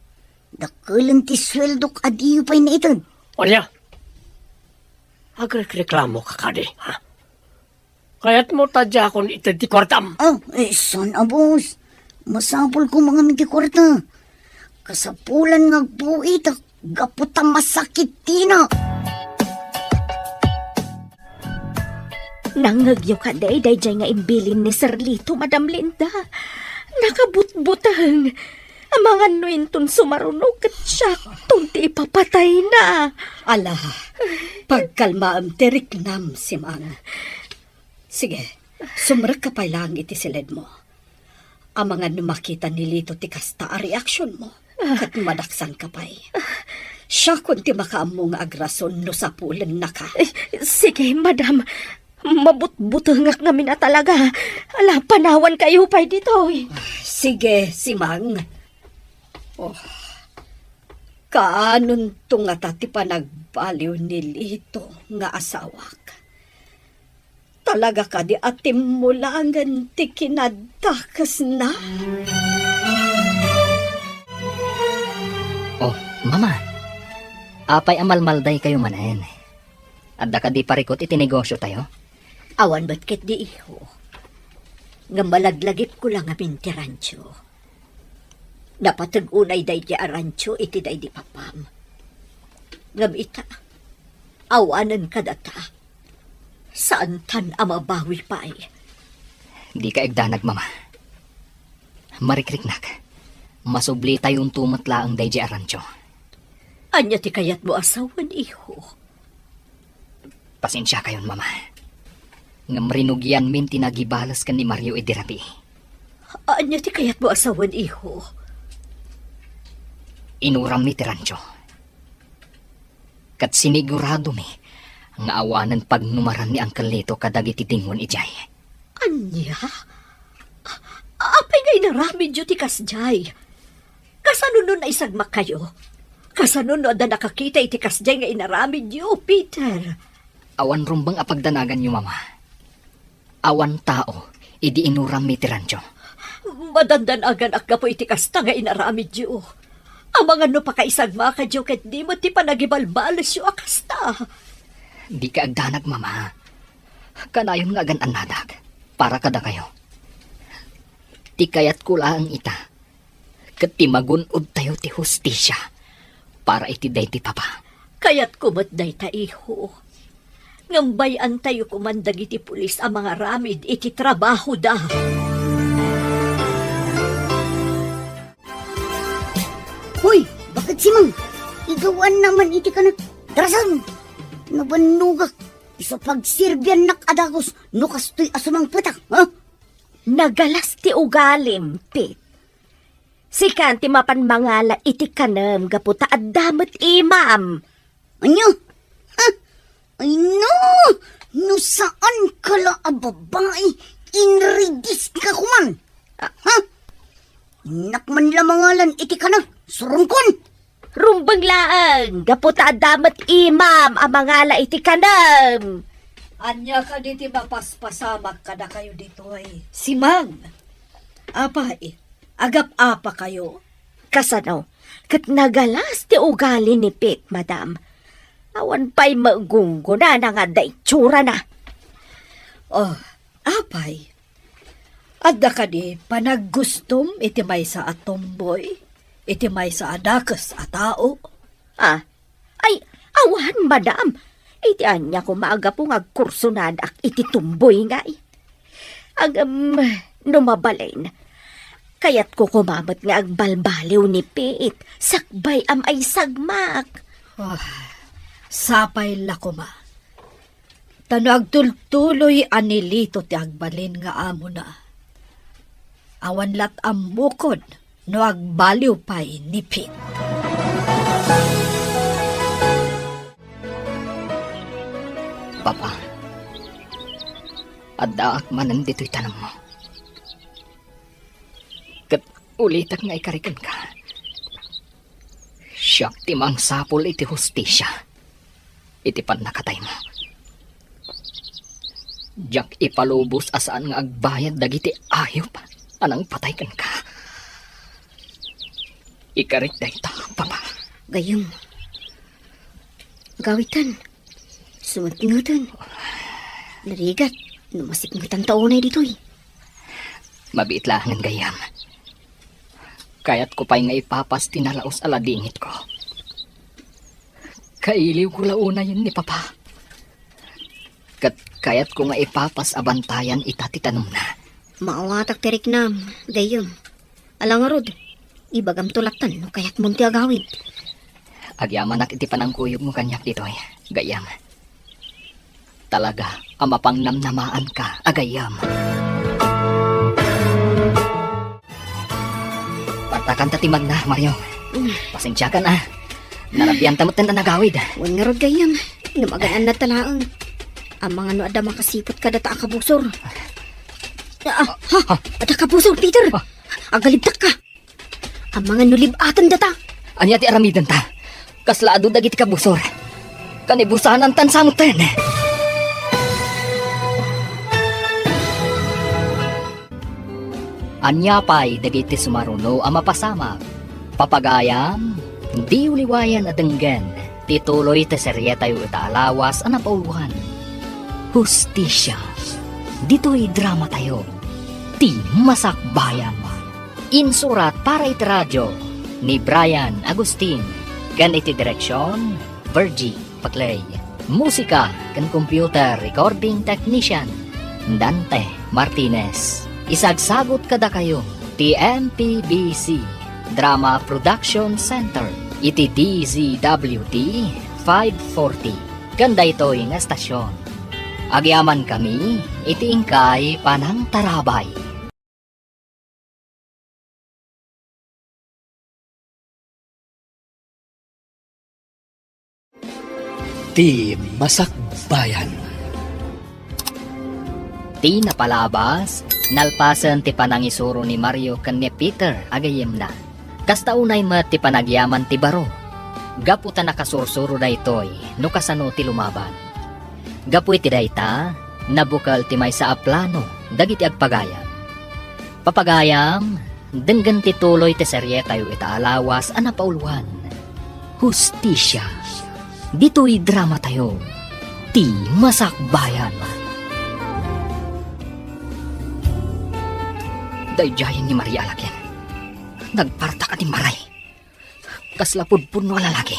H: Dakilan ti sweldok adiyo pa'y naitad.
D: O niya? Agreklamo ka kadi, ha? Kaya't mo tadya kon itad ti kwartam.
H: Oh, sana, boss. Masapol ko mga miti kwarta. Kasapulan nga buit, gaputang masakit tina.
G: Nangagyo ka day nga imbilin ni Sir Lito, Madam Linda. Nakabutbutang. Ang mga nuintun sumarunog at siya tunti ipapatay na.
F: Ala, pagkalmaam tiriknam si Mang. Sige, sumrak ka pa lang iti silid mo. Ang mga numakita ni Lito ti kasta a reaksyon mo. Kat madaksan ka pa'y. Siya kung ti makaamong agrason no sa pulan na ka.
G: Sige, Madam. Mabutbutangak namin na talaga. Ala, panawan kayo pa'y dito.
F: Sige, si Mang. Oh, kaanon to nga tati pa nagbaliw ni Lito nga asawak. Talaga ka di atim mo langan ti kinadakas na.
B: Oh, mama. Apay amalmalday kayo manahin. Adda ka di parikot iti negosyo tayo?
C: Awan ba't ket di iho? Nga malaglagip ko lang amin ti rancho. Dapat unay day di arancho iti day di papam. Ngam ita, awanan ka data. Saan tan amabawi pa'y?
B: Di ka egdanag, mama. Marikriknak. Masubli tayong tumatla ang day di arancho.
C: Anya ti kayat mo asawan iho?
B: Pasensya kayon, mama. Nga marinugyan min tinagibalas ka ni Mario Edirabi.
C: Anya ti kayat mo asawan iho?
B: Inuram mi tirancho. Kat sinigurado mi nga awanan pagnumaran ni Uncle Lito kadagiti tingon ijay.
C: Anya? Apay nga inaramid yu ti kasjay. Kasano nun na isagmak kayo? Kasano nun na nakakita iti kasjay nga inaramid yu, Peter?
B: Awan rumbang apagdanagan niyo, mama. Awan tao, idi inuram mi tirancho.
C: Madandan agan akga po iti kasta nga inaramid yu. Ang mga no pa kaisagma ka yu ket di mo ti panagibalbalas yu akasta.
B: Di ka agdanag, mama. Kanayon nga agan anadag. Para kada kayo. Ti kayat ko lang ita. Kat ti magunod tayo ti hustisya. Para iti day ti papa.
C: Kaya't kumot day ta iho. Ngambayan tayo kumandag iti pulis ang mga ramid iti trabaho da.
H: Hoy, bakit si Mang? Igawan naman iti ka na drasan. Nabanugak. Isa pagsirbyan nak adagos. Nukastoy asumang putak. Ha?
G: Nagalas ti ugalim, Pete. Si kanti mapanmangala iti kanam gaputa at damat imam.
H: Anyo? Ha? Ay no! No saan ka la a babae? Inridis ka kuman. Ha? Nakman lamangalan iti ka na. Surungkon!
G: Rumbang laang, gaputa at damat imam ang mangala iti kanam.
F: Anya ka diti mapaspasamak kada kayo dito ay. Si Mang. Apay, agap-apa kayo.
G: Kasano, kat nagalas ti ugali ni Pete, madam. Awan pa'y magunggo na nga daitsura na.
F: Oh, apay. Adda ka di panaggustom iti may sa atomboy, iti may sa adakas a tao.
G: Ah, ay, awan, madam. Iti anya ko maaga pong agkursunadak iti tumboy nga eh. Numabalin. Kaya't ko kumamat nga agbalbaliw ni Pete. Sakbay am ay sagmak.
F: Oh, sapay lakuma. Tanag tultuloy anilito ti agbalin nga amo na. Awan lat ang bukod no agbaliw pa'y nipit.
B: Papa, adaak manan dito'y tanong mo. Kat ulitak nga ikarikan ka. Siyak timang sapol iti hustisya. Iti pan nakatay mo. Diyak ipalubos asaan nga agbayad dagiti ayop. Anang patay kan ka. Ikarit da ito, Papa.
E: Gayam. Gawitan. Sumatingutan. Narigat. Numasik ng taon na dito'y.
B: Mabiit lang ng gayam. Kaya't ko pa'y nga ipapas tinalaos aladingit ko. Kailiw ko launa yun ni Papa. Kaya't ko nga ipapas abantayan itatitanong na.
E: Maawatak tirik na. Gayam. Alang rod. Ibagam tulatan no kaya't munti agawid.
B: Agyaman at iti panangkuyog mo kanyak dito'y. Gayam. Talaga, amapang namnamaan ka, agayam. Partakan tatimag na, Mario. Pasensya ka na. Narabiyan tamot na nagawid.
E: Huwag nga rod gayam. Namagaan na talaang. Ang mga no ada makasipot ka data akabusor. Ada kabusor, Peter. Agalibtak ka. Ang mga nulibatan data.
B: Anya ti aramidan ta. Kaslaado dagiti kabusor. Kanibusanan tan samutan. Anya pa'y dagiti sumaruno ang mapasama. Papagayam, di uliwayan at denggan. Tituloy te serye tayo itaalawas ang napauluhan. Hustisya. Dito'y drama tayo. Ti Masakbayan. Insurat para iti radyo ni Brian Agustin. Kan iti direksyon, Virgie Patlay. Musika kan computer recording technician, Dante Martinez. Isagsagot kada kayo, TMPBC Drama Production Center, iti DZWD 540. Kanda ito'y nga estasyon. Agyaman kami, iti ingkay panang tarabay.
A: Ti Masakbayan.
B: Ti napalabas, nalpasan ti panangisuro ni Mario kan ni Peter agayem na. Kasta unay mat ti panagyaman ti baro. Gaputa nakasursuro da itoy, no kasano ti lumaban. Gapu iti dayta, nabukal ti may sa aplano, dagiti agpagayam. Papagayam, denggan ti tuloy ti serye tayo itaalawas anapauluhan. Hustisya. Dito'y drama tayo. Ti Masakbayan. Dayjayan ni Maria Alakyan. Nagparta ka ti Maray. Kaslapudpun no lalaki.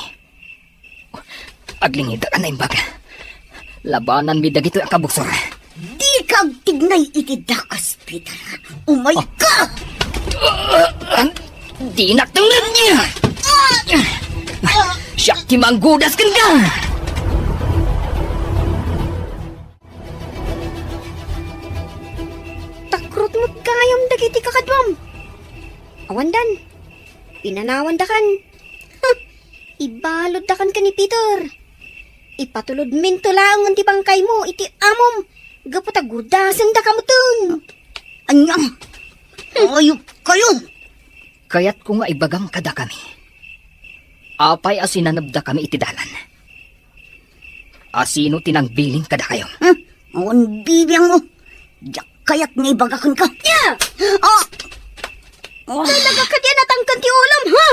B: Aglingid ka na imbaga. Labanan mi dagito ang kabusor.
H: Di kag tignay iti dakas, Peter. Umay ka!
B: Di naktangan niya! Siyak ti manggudas kan ka!
E: Takrot mo't kayam dagiti kakadwam. Awandan. Pinanawan dakan. Ibalod dakan ka ni Peter. Ipatulod minto lang ang tibangkay mo iti amom. Gapot agurdasan da kamutun.
H: Anya! Ayop kayo!
B: Kaya't ko nga ibagam kada kami. Apay asinanabda kami iti dalan. Asino tinangbiling kada kayo?
H: Awan bibiyang mo. Diyak kayak nga ibagakan ka.
E: Yeah! Talaga ka diyan natangkan ti ulam, ha?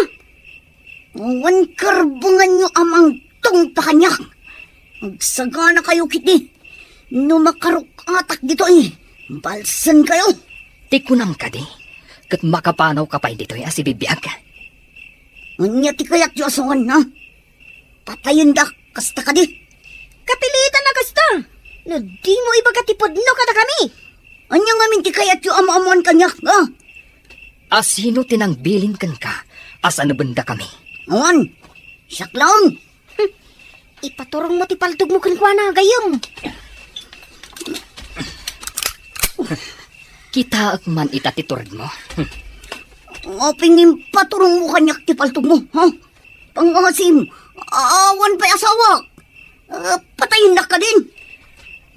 H: Awan karbungan nyo amang tong pa kanya. Magsagana kayo kiti. No makaruk atak dito balsan kayo.
B: Tikunam ka di. Kat makapanaw ka pa dito si bibiyag.
H: Anya ti kayak di asungan na. Patayin da, kasta ka di.
E: Kapilitan na kasta. No di mo ibagatipod no kada kami.
H: Anya nga min ti kayak di ama-amuan kanya.
B: Asino tinangbiling kan ka? Asa nabanda kami?
H: Awan, saklaon.
E: Ipaturong mo ti paltog mo kan kuana gayam.
B: Kita man itatiturad mo.
H: Pingin paturong mo kanyak ti paltog mo, ha? Pangasim, awan pa'y asawa. Patayin na ka din.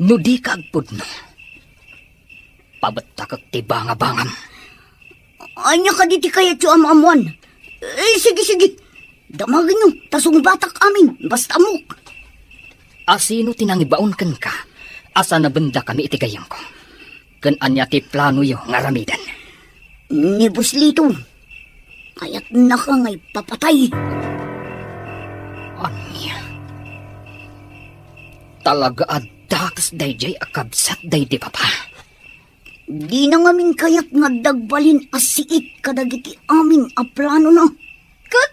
B: No di ka agpod no. Pabatakak ti banga-bangam.
H: Anya ka di ti kayat yu amamuan. Sige. Damagin nyo, tasong batak amin, basta amok.
B: Asino tinangibaon kan ka? Asa na benda kami itigayam ko. Kan anya ti plano yo nga ramidan.
H: Ni Buslito, kaya't na ka nga'y papatay.
B: Anya? Talaga adakas dayjay akabsat day di papa.
H: Di na ngamin kaya't nga dagbalin asiit kadagiti amin a plano na.
E: Kat,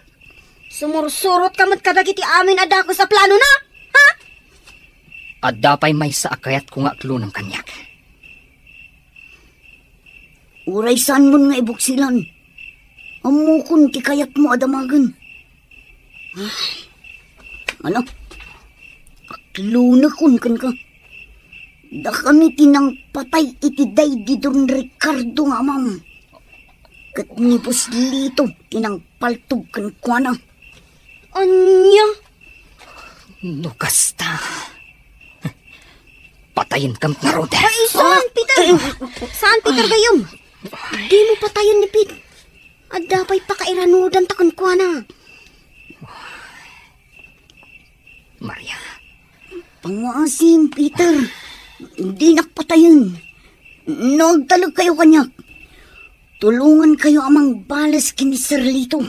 E: sumursurot ka mat kadagiti amin adako sa plano na, ha?
B: Adapay may sa akayat ko nga klunang kanyak.
H: Uray saan mo nga ibuksilan. Amukon ti kayat mo adamagan. Ano? Aklunakon kan ka. Da kami tinang patay iti day di Don Ricardo nga amam. Kat ni Buslito tinang paltog kan kuana.
E: Anya?
B: No kasta. Patayin kam nga rode.
E: Ay, saan, Peter? Saan, Peter, gayom? Di mo patayin ni Pete. Adapay pakairanudan takon kwa na.
B: Maria,
H: Pangasim, Peter. Di nakpatayin. Nagtalag kayo kanyak. Tulungan kayo amang balas kini Serlito.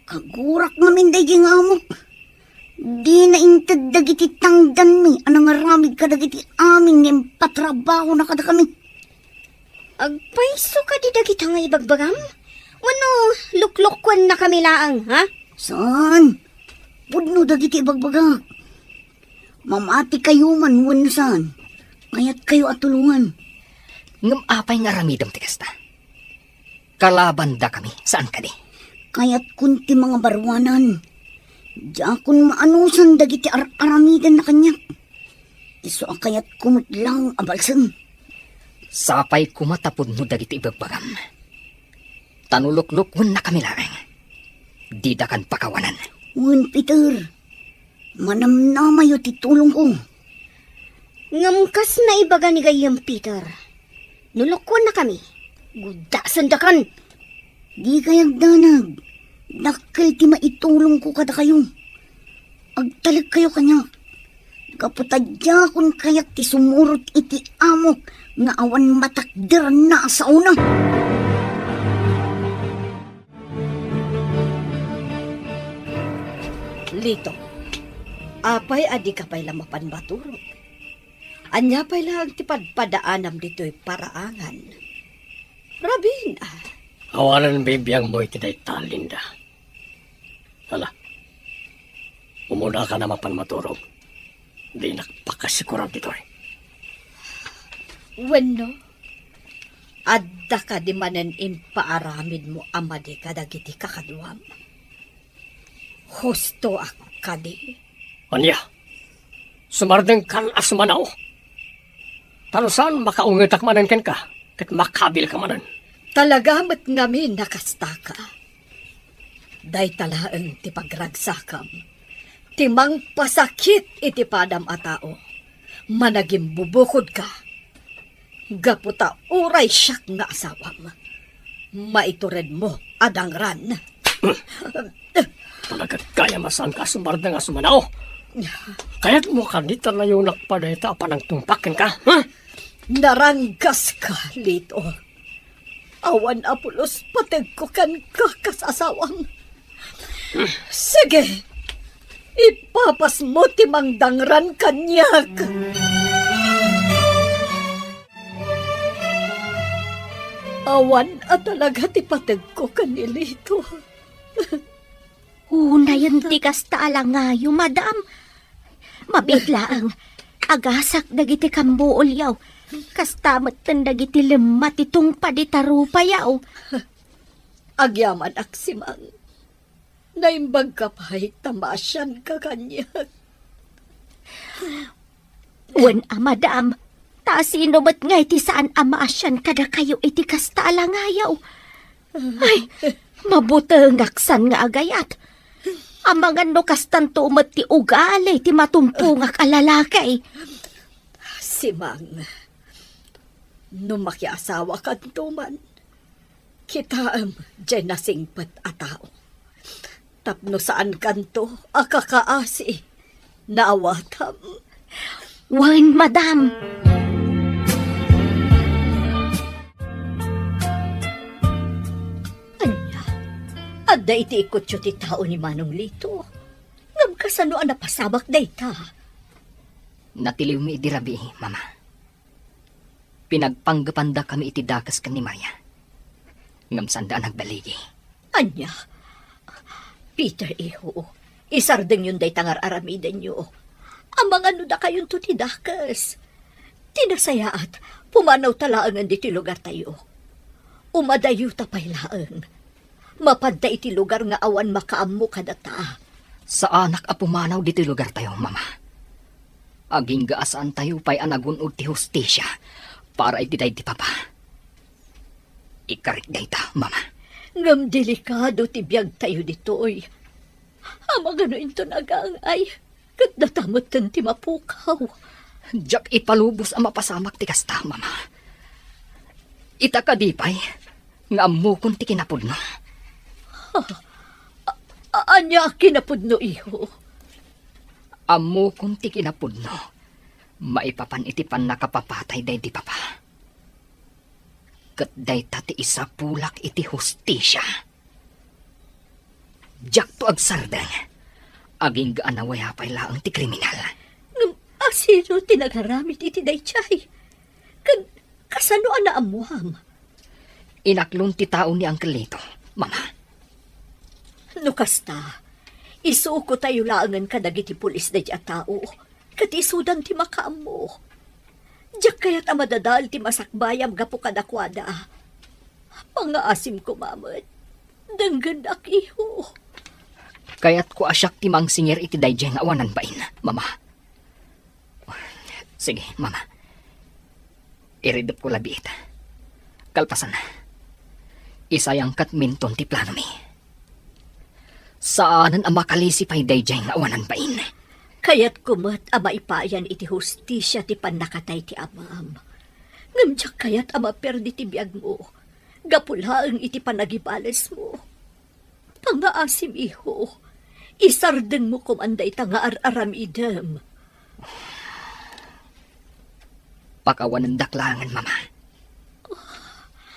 H: Kagurak maminday gingamok. Di na intad dagiti tangdan mi. Anang aramid ka dagiti amin ng patrabaho na kada kami.
E: Agpaiso ka di dagit nga ibagbagam? Wano, luklokwan na kami laang, ha?
H: Saan? Pudno dagiti ibagbagak. Mamati kayo man wano saan. Kaya't kayo at tulungan.
B: ngam apay nga ramidam ti kasta. Kalaban da kami, saan ka di?
H: Kaya't kunti mga barwanan. Diakon maanusan dagiti aramidan na kanyak. Iso kaya't kumutlang abalsang.
B: Sapay kumatapod mo dagiti ibagbagam. Tanulok-lukwan na kami larang. Di da kan pakawanan.
H: Wen Peter, manamnamayo ti tulong ko.
E: Ngamkas na ibaga ni gayam, Peter. Nulokwan na kami. Gudasan da kan.
H: Di kayag danag. Dakkel ti maitulong ko kada kayo. Agtalag kayo kanya. Kaputadya kun kayak ti sumurot iti amok nga awan matakder na sa una.
C: Lito, apay adi ka pa'y lamapan baturog. Anya pa'y lang tipadpadaanam dito'y paraangan. Rabin,
D: Awalan bibiyang mo iti day talinda. Hala, umuna ka na mapan maturog. Di nakpakasikuran dito eh.
C: Wenno, adda ka di manen impaaramid mo amadi kadagiti kakaduam. Husto ka di.
D: Anya, sumardeng kan asmanaw. Talusan makaungitak manan ken ka, kat makabil ka manan.
C: Talaga mat ngamin nakasta ka. Day talaan ti pagragsakam. Timang pasakit iti padam a tao. Managim bubukod ka. Gaputa uray siyak nga asawam. Maitured mo adangran.
D: Talaga kaya masan ka sumardeng asmanaw. Kaya't mo kanita na yung nakpadeta panang tumpakin ka, ha?
C: Naranggas ka, Lito. Awan apulos pateg ko kan kakasasawang. Sige, ipapas mo timang dangran kanyak. Awan at talaga ti pateg ko kanilito.
G: Unayan ti kasta alangayo, madam. Mabigla ang agasak dagiti kambuol yaw. Kastamat tan dagiti lemat itong paditarupa yaw.
C: Agyaman aksimang. Naimbag ka pa'y tamasyan ka kanyak.
G: Wen madam, Ta sino ba't nga iti saan amaasyan kada kayo iti kasta alangayaw? Ay, mabutengaksan nga agayat. Amangan no kastan tumat ti ugali ti matumpungak alalakay.
C: Si Mang, no makiasawa ka tuman, kita dyan nasingpat a tao. Tapno saan kanto, akakaasi, naawatam.
G: Wan, madam.
C: Anya, adda iti ikot siya ti tao ni Manong Lito. Ngam kasano ang napasabak dayta.
B: Natiliw mi iti rabi, mama. Pinagpanggapanda kami iti dakas kan ni Maya. Ngam sanda nagbaligi.
C: Anya, Peter iho, isardeng yun day tangar aramiden nyo. Ang mga nuda kayon to ti dakas. Tinasaya at pumanaw talaangan di ti lugar tayo. Umadayo tapay laang. Mapadda iti lugar nga awan makaammo kadata.
B: Sa anak a pumanaw dito lugar tayo, mama. Aging gaasaan tayo pa'y anagunod ti hustisya para itiday ti papa. Ikarik dayta, mama.
C: Ngam delikado ti biyag tayo ditoy. Ama gano'n to nagangay. Kat natamot tan ti mapukaw.
B: Diyak ipalubos ang mapasamak ti kasta, mama. Ita kadipay, nga amukon ti kinapudno.
C: Anya kinapudno iho.
B: Amukon ti kinapudno. Maipapan iti pan nakapapatay day di papa. Kat day tati isa pulak iti hustisya. Diyak to agsardeng. Aging gaanawaya pa'y laang ti kriminal.
C: Ngam asino tinagaramit iti daychay. Kasano ana amuham.
B: Inaklon ti tao ni Uncle Lito, mama.
C: No kasta, isuko tayo laangan ka dagiti pulis na diya tao. Kat isudan ti makaamo. Diyak kaya't amadadal ti masakbayam gapo kadakwada. Mga asim ko, mamad. Danggandak iho.
B: Kaya't ko asyak ti mangsinger iti dayjay nga awanan bain, mama. Sige, mama. Iridop ko labit. Kalpasan na. Isayang katminton ti plano mi. Saanan ang makalisipay dayjay nga awanan bain?
C: Kaya't kumat ama ipayan iti hustisya ti panakatay ti amam. Ngamdyak kaya't ama perdi ti biyag mo. Gapulaang iti panagibales mo. Pangaasim iho. Isardeng mo kumanday tanga aramidem.
B: Pakawanan daklangan, mama.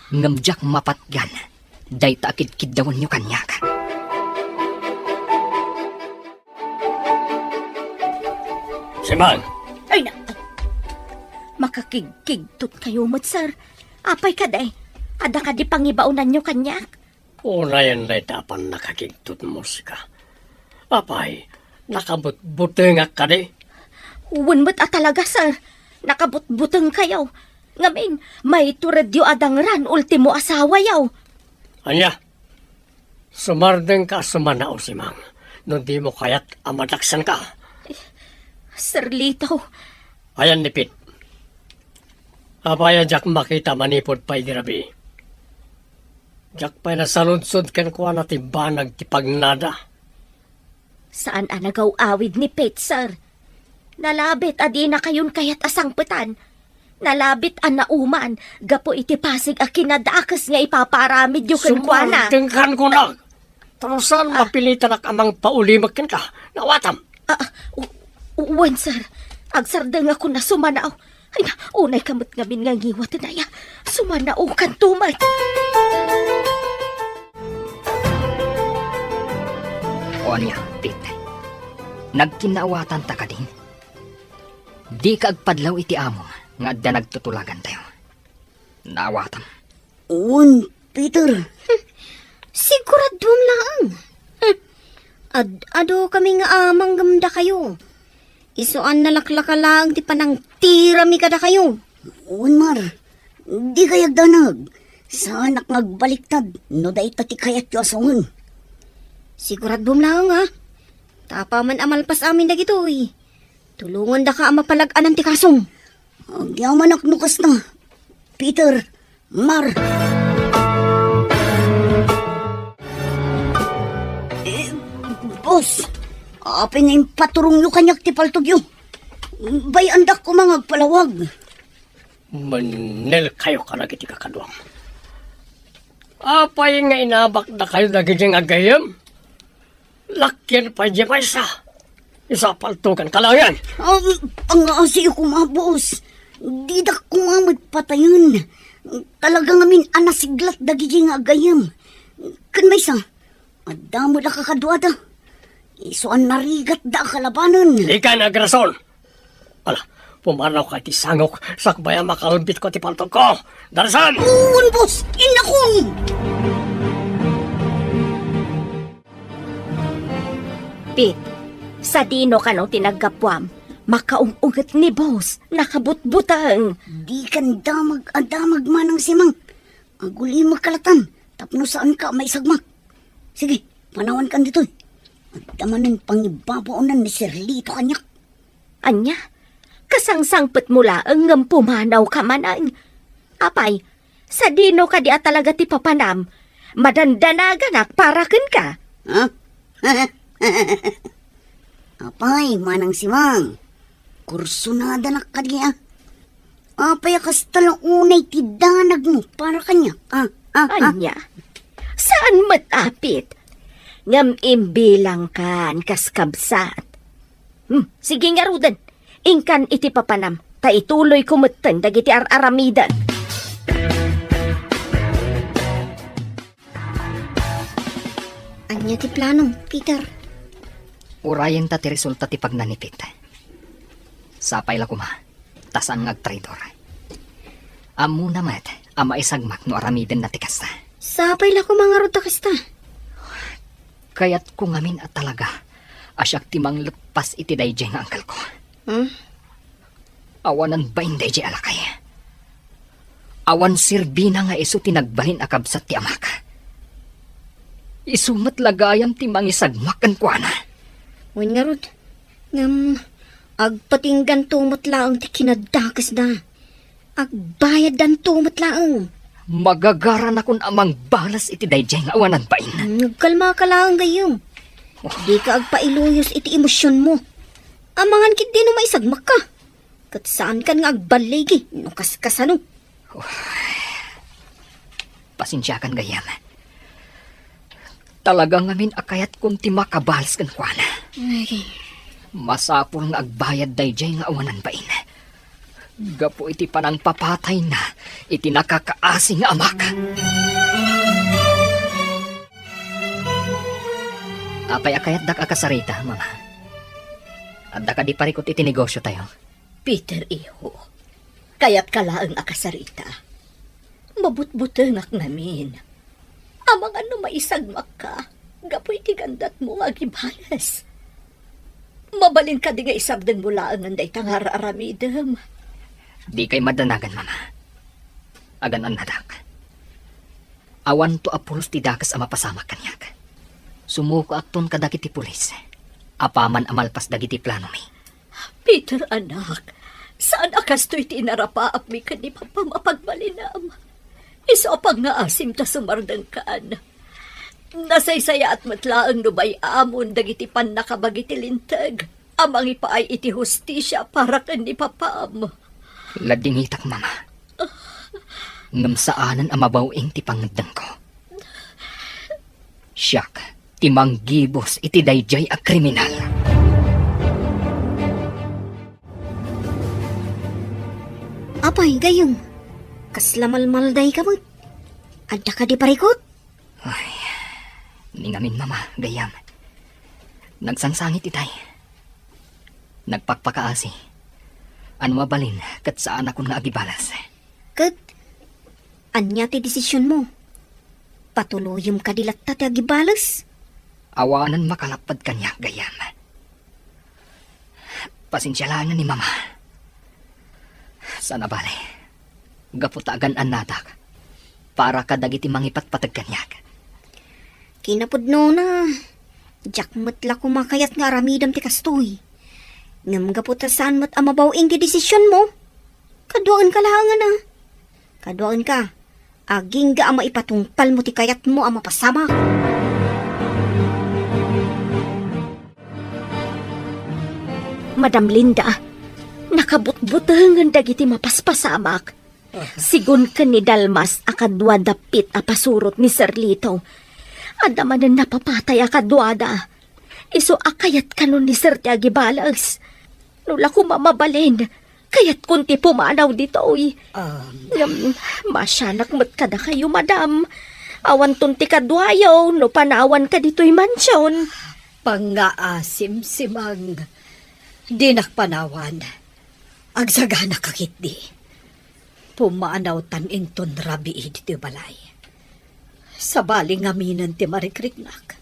B: Ngamdyak mapatgan. Day taakid-kiddawan nyo kanyak.
D: Si Mang,
G: Ay na. Makakigkigtot kayo mat, sir. Apay ka day. Ada ka di pangibaunan nyo kanyak.
D: unayan day tapan nakakigtut mo ka. Apay, nakabut-butengak ka di.
G: Uwan mo't talaga, sir. Nakabut-buteng kayo. Ngamin, may turadyo adang ran ultimo asawa yaw.
D: Anya, sumardeng ka sumanao si Mang. Nung di mo kaya't amadaksan ka.
G: Sir Lito,
D: Ayan nipit. Apaya jak makita manipod pa'y dirabi. Jak pa'y nasaludsod kan kuha na tibanag tipagnada.
G: saan anagaw awid ni Pete, sir? Nalabit adi na kayon kayat asangpetan. Nalabit an nauman, gapo iti pasig a kinadakas nga ipaparamid yung kankwana.
D: Sumardengkan ko na. Tarusan mapilitan ak amang paulimag kan ka. Nawatam.
G: Uwan, sir. Agsardeng ako na sumanaw. Ay na, unay kamot ngamin nga ngiwat na ya. Sumanaw kan tumay.
B: O niya, Pete. Nagkinaawatan ta ka din. Di ka agpadlaw iti amo nga adda nagtutulagan tayo. Naawatan.
H: Un, Peter.
E: Siguradom lang. Ado kami nga amang gamda kayo. Isuan nalaklaka lang ti panang tirami kada kayo.
H: Un, Mar. Di kayag danag. Saanak nagbaliktad. No day tati kayat yu asungan.
E: Siguradom lang ha. Tapa man amalpas amin na gito eh. Tulungan da ka amapalag-anan ti kasong.
H: Agyaman nukas na. Peter, Mar. Boss, apin na yung paturong yu kanyak ti paltog yu. Bayandak ko mga palawag.
D: Manel kayo ka nagiti kakaduam. Apay nga inabak na kayo nagiging agayam. Lakyan pa di isa. Isa paltukan ka lang yan.
H: Ang asiyo ko mga boss. Di da kumamad patayon. Talagang amin anasiglat dagiging agayam. Kan may isa, adamo da kakaduada. Isuan narigat da kalabanan.
D: Ika nagrason. Ala, pumanaw ka ti sangok. Sakbaya makalbit ko ti paltog ko. Darasan!
H: Uwan boss, inakon!
G: Pit, sa dino ka nung tinagkapwam, makaungugat ni boss, nakabutbutang.
H: Di kan damag manang simang. Ang guli magkalatan, tapno saan ka may sagmak. Sige, panawan kan dito. At damanan pangibabaunan ni Sirlito kanyak.
G: Anya, kasangsangpet mula ang pumanaw ka manang. Apay, sa dino ka di talaga ti papanam, madandanagan para ken ka.
H: Ha? Apay, manang simang. Kursunada na kanya. Apay, akas talang unay tidanag mo para kanya.
G: Anya, saan matapit? Ngam imbilang kan kaskabsat. Sige nga rudan, ingkan iti papanam, ta ituloy kumuteng dagiti aramidan.
E: Anya ti plano, Peter.
B: Urayan ta ti resulta ti pagnanipit. Sapay la kuma, tasan ngag traidor. Amu namat, ama isagmak no aramiden na ti kasta.
E: Sapay la ko mga ruta kasta.
B: Kaya't kung amin at talaga, asyak timang lepas iti dayjay nga angkal ko. Awanan ba yung dayjay alakay? Awan sirbina nga iso tinagbalin akabsat ti amak. Isumat lagayam timang isagmakan ko na.
E: Wen nga rod, ngam, agpatinggan tumot laang ti kinadakas na. Agbayad dan tumot laang.
B: Magagaran akong amang balas iti dayjay nga awanan ba in.
E: Nagkalma ka lang gayong. Di ka agpailuyos iti emosyon mo. Amangan kit di no maisagmak ka. Kat saan kan nga agbaligi, no kaskasano.
B: Pasensya kan gayam. Talagang amin akayat kung ti makabalas kan kuana. Masapul nga agbayad dayjay nga awanan ba in. Gapo iti panang papatay na, iti nakakaasi nga amak. Apay akayat dak akasarita, mama. At dak di parikot iti negosyo tayo.
C: Peter, iho. Kaya't kalaang akasarita. Mabutbutengak namin. Amang ano maisagmak ka, gapoy ti gandat mo nga gibalas. Mabalin ka di nga isabdan mo laang anday tangar aramidem.
B: Di kay madanagan, mama. Agan ang nadak. Awan to apulos ti dakas ang mapasamak kanyak. Sumuko akton kadakiti pulis. Apaman amalpas dagiti plano mi.
C: Peter, anak, saan akas to'y tinarapaap mi ka ni Papa mapagbalinam? Iso pang nga asim ta sumardang kaan. Nasaysaya at matlaang nubay amon dagiti pan nakabagiti lintag. Amang ipaay iti hustisya para kan ni Papam.
B: Ladingitak, mama. Ngamsaanan ang mabawing ti pangdang ko. Siyak, timang gibos iti dayjay a kriminal.
E: Apay, gayong. Kaslamalmalday ka mo. Adda ka di parikot?
B: Ningamin, mama, gayam. Nagsansangit itay. Nagpakpakaasi. Ano mabalin, kat saan ako nga agibalas.
E: Kat, anya ti desisyon mo? Patuluyom ka dilat ta ti agibalas?
B: Awanan makalapad kanya, gayam. Pasensya lang ni mama. Sana bale, gaputagan an natak, para kadagiti mangipat patag kanyak.
E: Kinapudno na. Jakmat la kumakayat nga aramidam ti kastoy. Ngam gaputasan mat amabawing ti desisyon mo. Kaduaan ka lang na. Kaduaan ka. Aging ga ama ipatungpal mo ti kayat mo ang mapasama.
G: Madam Linda, nakabutbutangan dagiti mapaspasamak. Sigun ka ni Dalmas akadwa dapit apasurot ni Sir Lito. Adaman na napapatay akadwada. Iso akayat kanon ni Sir Tiagibalas. Nula ko mamabalin, kayat kunti pumanaw dito oy. Masyanak mat kada kayo, madam. Awan tunti kadwayo, no panawan ka dito'y mansyon.
F: Pangaasim simang. Di nakpanawan. Agsagana kakit di. Pumaanaw tan inton rabi dito balay. Sa baling aminan ti marikriknak.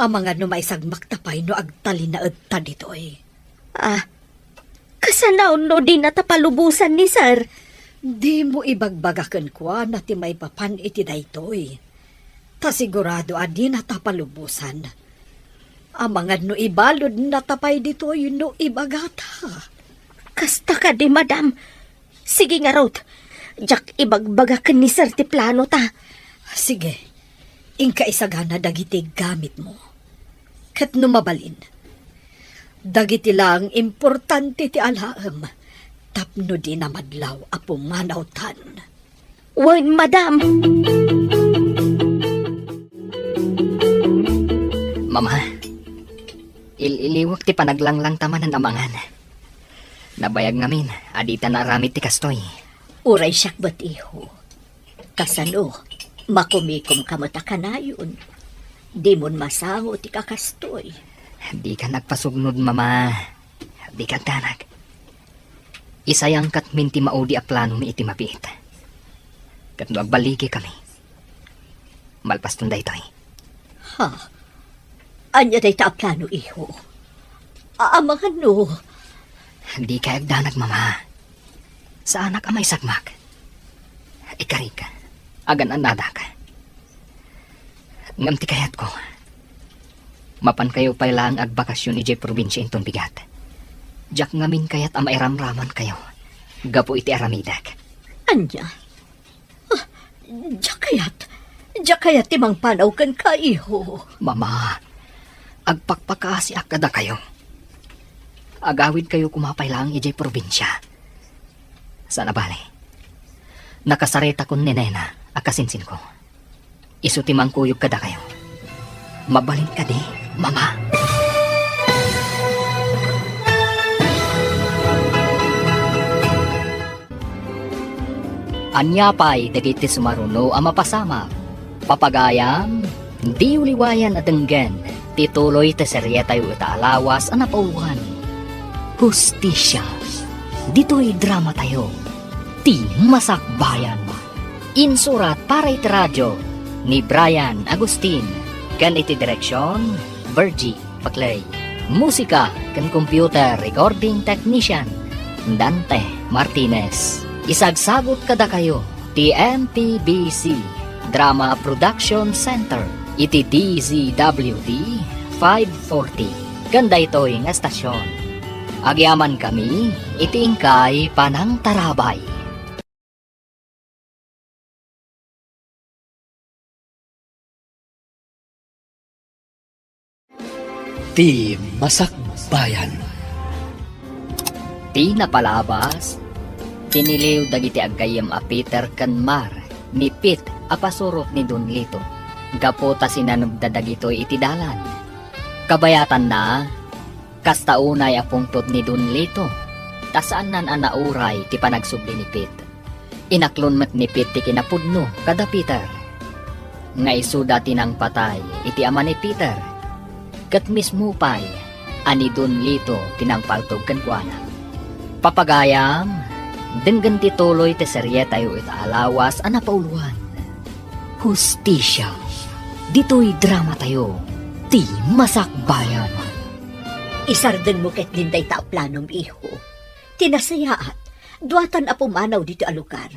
F: Ang mga numaisag maktapay no agtali na agta dito eh.
G: Kasanaw no di natapalubusan ni Sir.
F: Di mo ibagbagakan kwa na ti may papan iti daytoy. Ta sigurado adi natapalubusan. Ang mga no ibalod natapay ditoy no ibagata.
G: Kasta ka di, madam. Sige nga, Ruth. Jak ibagbagakan ni Sir ti plano ta.
F: Sige, ingka isagana dagiti gamit mo. Kat numabalin. Dagiti lang importante ti alaam. Tapno di na madlaw apo manawtan.
G: Wan, madam.
B: Mama, iliwag ti panaglanglang tamanan amangan. Nabayag ngamin, adita na ramit ti kastoy.
C: Uray siyak ba't iho? Kasano, makumikom kamata ka na yun. Di mon masango ti kakastoy.
B: Di ka nagpasugnod, mama. Di ka tanag. Isayang kat minti maudi a plano mi iti mapit. Kat no agbaligi kami. Malpas tunday to'y.
C: Ha? Anya day ta plano iho? Aamangan no.
B: Di ka agdanag, mama. Sa anak amay sagmak. Ikari ka. Agan anada ka. Ngam ti kayat ko. Mapan kayo pa lang agbakasyon ijay probinsya inton bigat. Jak ngamin kayat amairamraman kayo. Gapo iti aramidak.
C: Anya? Jakayat timang panaw kan ka iho.
B: Mama, agpakpakaasi akada kayo. Agawid kayo kumapay lang ijay probinsya. Sana bale. Nakasareta kon ni Nena, akasinsin ko. Isutimang kuyog kada kayo. Mabalin ka di, mama. Anyapay dagiti sumaruno ang mapasama. Papagayam, di uliwayan at denggan. Tituloy te serye tayo itaalawas ang napauhan. Hustisya. Dito'y drama tayo. Ti Masakbayan. Insurat para iti radyo ni Brian Agustin. Kan iti direksyon, Virgie Paclay. Musika kan computer recording technician, Dante Martinez. Isagsagot kada kayo, ti MPBC Drama Production Center. Iti DZWD 540. Ganda ito'y nga estasyon. Agyaman kami, iti ingkay panang tarabay.
A: Ti Masakbayan.
B: Ti napalabas, tiniliw dagiti agkayam a Peter Kanmar, ni Pit apasurot ni Don Lito. Gaputa sinanugdadagitoy iti dalan. Kabayatan na, kasta unay apungtot ni Don Lito. Tasaan nan anauray ti panagsubli ni Pit. Inaklon met ni Pit ti kinapudno kada Peter. Nga isuda tinang patay iti ama ni Peter. Kat mismo pay, ani Don Lito tinang paltog kankwana. Papagayam, denggan tituloy te serye tayo itaalawas ang napauluan. Hustisya. Dito'y drama tayo. Ti Masakbayan.
C: Isarden mo ket dinday ta planom iho. Tinasayaat, duatan apumanaw dito a lugar.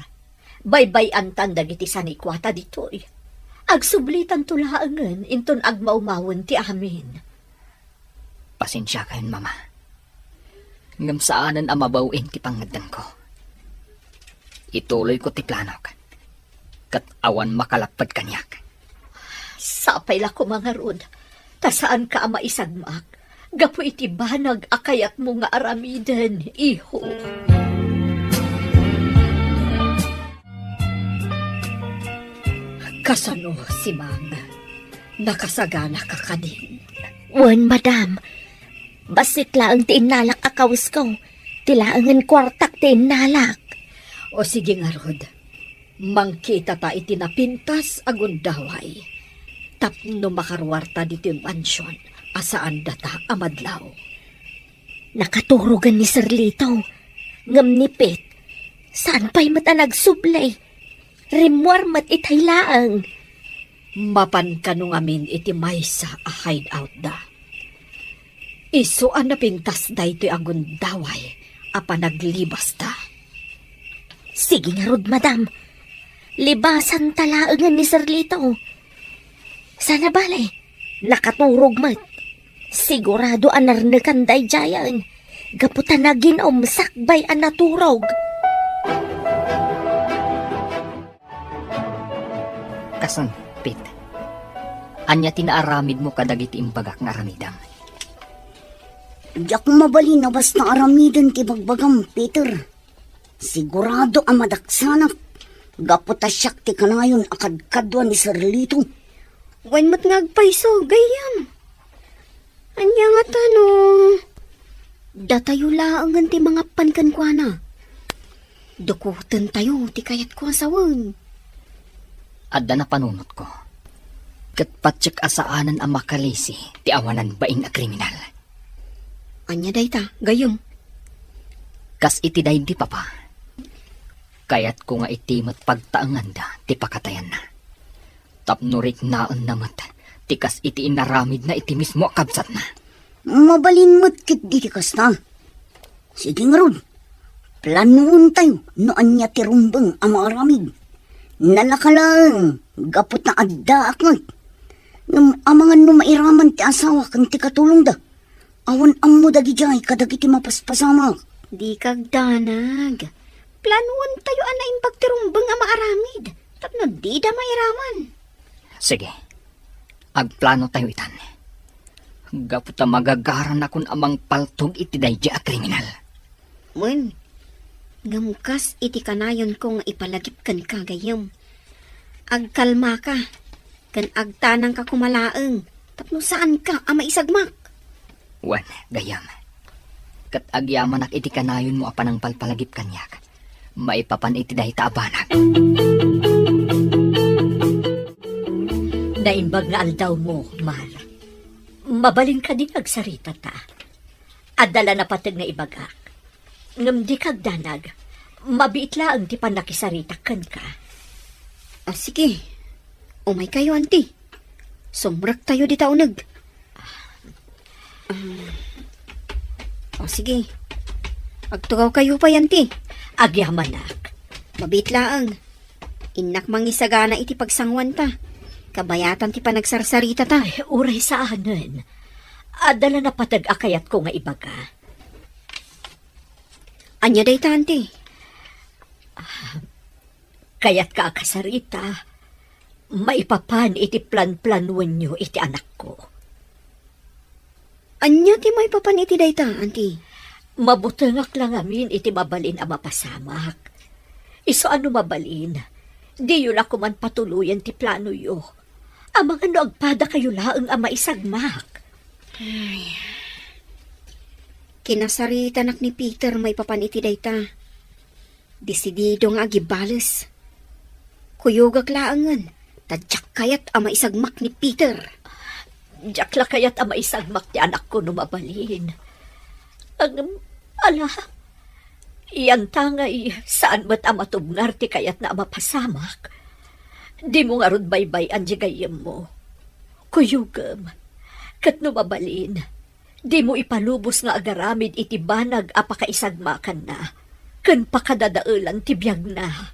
C: Baybayan tan dagiti sanikwata ditoy. Agsublitan tulaangen inton agmaumawon ti amin.
B: Pasensya kayon, mama. Ngam saanan ang mabawin ti pangadan ko. Ituloy ko ti plano ka. Kat awan makalapad kanyak.
C: Sapay la ko mga rod. Ta saan ka ama isagmak? Gapo iti banag akayat mo nga aramiden, iho. Kasano si Mang? Nakasagana ka kadin.
G: Wan, madam. Basit laang tiinalak akawis ko. Tilaangan kwartak tiinalak.
C: O sige nga rod. Mangkita ta iti napintas agundaway. Tapno makarwarta dito yung mansyon. Asaan data amadlaw.
G: Nakaturugan ni Sir Lito. Ngamnipit. Saan pa'y mata nagsublay? Rimwar mat itay laang.
C: Mapan ka nung amin iti maysa a hideout da. Iso ang napintas da ito agundaway. Apa naglibas da.
G: Sige nga rod, madam. Libasan talaangan ni Sir Lito. Sana balay, nakaturog mat. Sigurado anarnakan day jayan. Gaputan na ginom sakbay ang naturog.
B: Kasan, Pit. Anya tinaaramid mo kadagiti imbagak nga aramidam.
H: Diyak mabalin na basta aramidan ti bagbagam, Peter. Sigurado ang madaksanak. Gaputasyak ti kanayon akadkadwa ni Sir Lito.
E: Wan mat ngagpaiso, gayam. Anya nga tanong. Datayo laangan ti mga pankan kwa na. Dukutan tayo, ti kayat ko asawan.
B: Adda na panunot ko. Kat patsyak asaanan ang makalisi, ti awanan baing a kriminal.
E: Anya dayta, gayam.
B: Kas iti day di papa. Kayat ko nga itimat pagtaangan da, ti pakatayan na. Tapnurik naan namat, ti kas iti inaramid na iti mismo kabsat na.
H: Mabalin mo't kit di kasta. Sige nga ron. Planuon tayo noan niya ti rumbang ang maaramid. Nalakalang, gapot na adda akot. Amangan no mairaman ti asawa kang ti katulong da. Awan ang mo dagijay kadag iti mapaspasama.
E: Di kagdanag. Planuan tayo ana imbag ti rumbang ang maaramid. Tapno di da mairaman.
B: Sige, agplano tayo itan. Gaputa magagaran akon amang paltog iti dayja a kriminal.
E: Mun, ngamukas iti kanayon kong ipalagip kan kagayam. Agkalma ka, kan agtanang ka kumalaang, tapno saan ka ama isagmak.
B: Wan, gayam. Kat agyaman ak iti kanayon mo apanang palpalagip kanyak. Maipapan iti dahi taabanag.
C: Naimbag nga aldaw mo, Mar. Mabalin ka din agsarita ta. Adala na patag na ibagak. Ngam di kagdanag, mabiit laang ti panakisarita kan ka.
E: Sige, umay kayo, auntie. Sumrak tayo di taunag. Sige, agtugaw kayo pa, auntie.
C: Agyamanak.
E: Mabit laang. Inak mangisagana iti pagsangwan ta. Kabayatan ti panagsarsarita ta.
C: Ay, uray sa anan. Adala na patag akayat ko nga ibaga.
E: Anya day ta, auntie.
C: Kayat ka akasarita, maipapan iti plan-planuan nyo iti anak ko.
E: Anya ti may papan iti day ta, auntie.
C: Mabutengak lang amin iti mabalin ang mapasamak. Iso ano mabalin? Di yun ako man patuluyan ti plano yo. Amang ano agpada kayo laang ang maisagmak.
E: Kinasaritanak ni Peter may papan iti day ta. Desidido nga agibales. Kuyugak laangan, tadyak kayat ang maisagmak ni Peter.
C: Jakla kayat ang maisagmak ti anak ko no mabalin. Iyan tangay, saan ba't ang matubngar ti kayat na mapasamak? Di mo nga rod baybay ang jigayem mo. Kuyugam, kat no mabalin, di mo ipalubos nga agaramid iti banag apakaisagmakan na, kan pakadadaulan ti biyag na.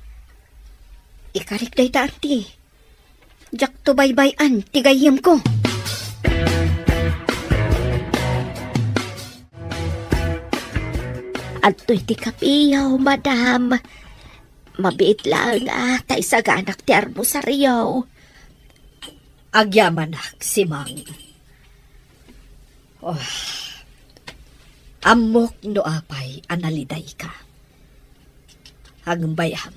E: Ikarik day ta, auntie. Jak to baybayan, tigayem ko.
G: At to'y ti kapiyaw, madam. Mabiit lang tay saganak ti armo sa Rio.
C: Agyamanak, si Mang. Oh. Amok no apay analiday ka. Hagbayam.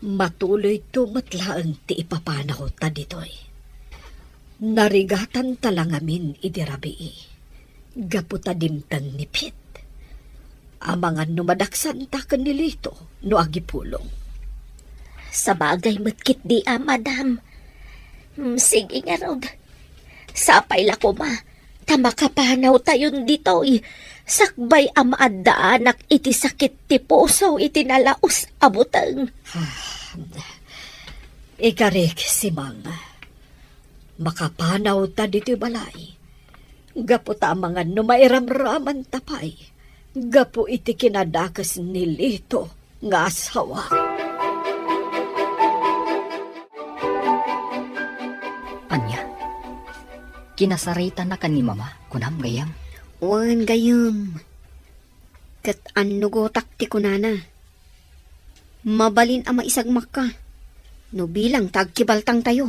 C: Matuloy tumatlaang ti ipapanaw ta ditoy. Narigatan talang amin idirabii. Gaputa dimtan ni Pit. Amangan numadaksan ta kanilito no agipulong.
G: Sa bagay matkit di madam. Sige nga rod. Sapay la ko ma. Tamakapanaw tayon ditoy. Sakbay amadaanak iti sakit ti puso iti nalaos abutang.
C: Ikarik si Mang. Makapanaw ta dito'y balay. Gaputa amangan numairamraman tapay. Gapu iti kinadakas ni Lito nga asawa.
B: Anya, kinasarita na ka ni mama, kunam gayam.
E: Wan gayam. Kat anugotak ti kunana. Mabalin ama isagmak ka. No bilang tagkibaltang tayo.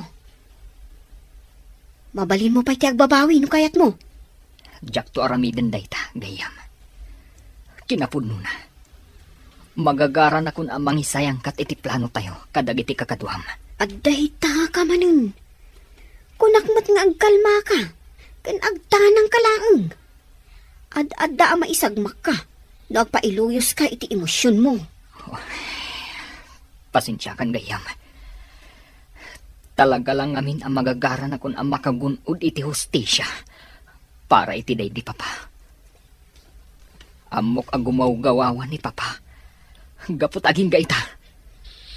E: Mabalin mo pa iti agbabawi no kayat mo.
B: Jak to aramiden dayta, gayam. Kinapudno na. Magagaran akong amang isayang kat iti plano tayo, kadag iti kakaduam.
E: Adday ta ka manin. Kunakmat nga agkalma ka. Kan agtanang kalaang. Ad-adda ama isagmak ka. No agpailuyos ka iti emosyon mo.
B: Pasensya kan gayam. Talaga lang amin ang magagaran akong ang makagunod iti hustisya para iti day di papa. Amok ang gumawgawawan ni papa. Gapot aging gaita.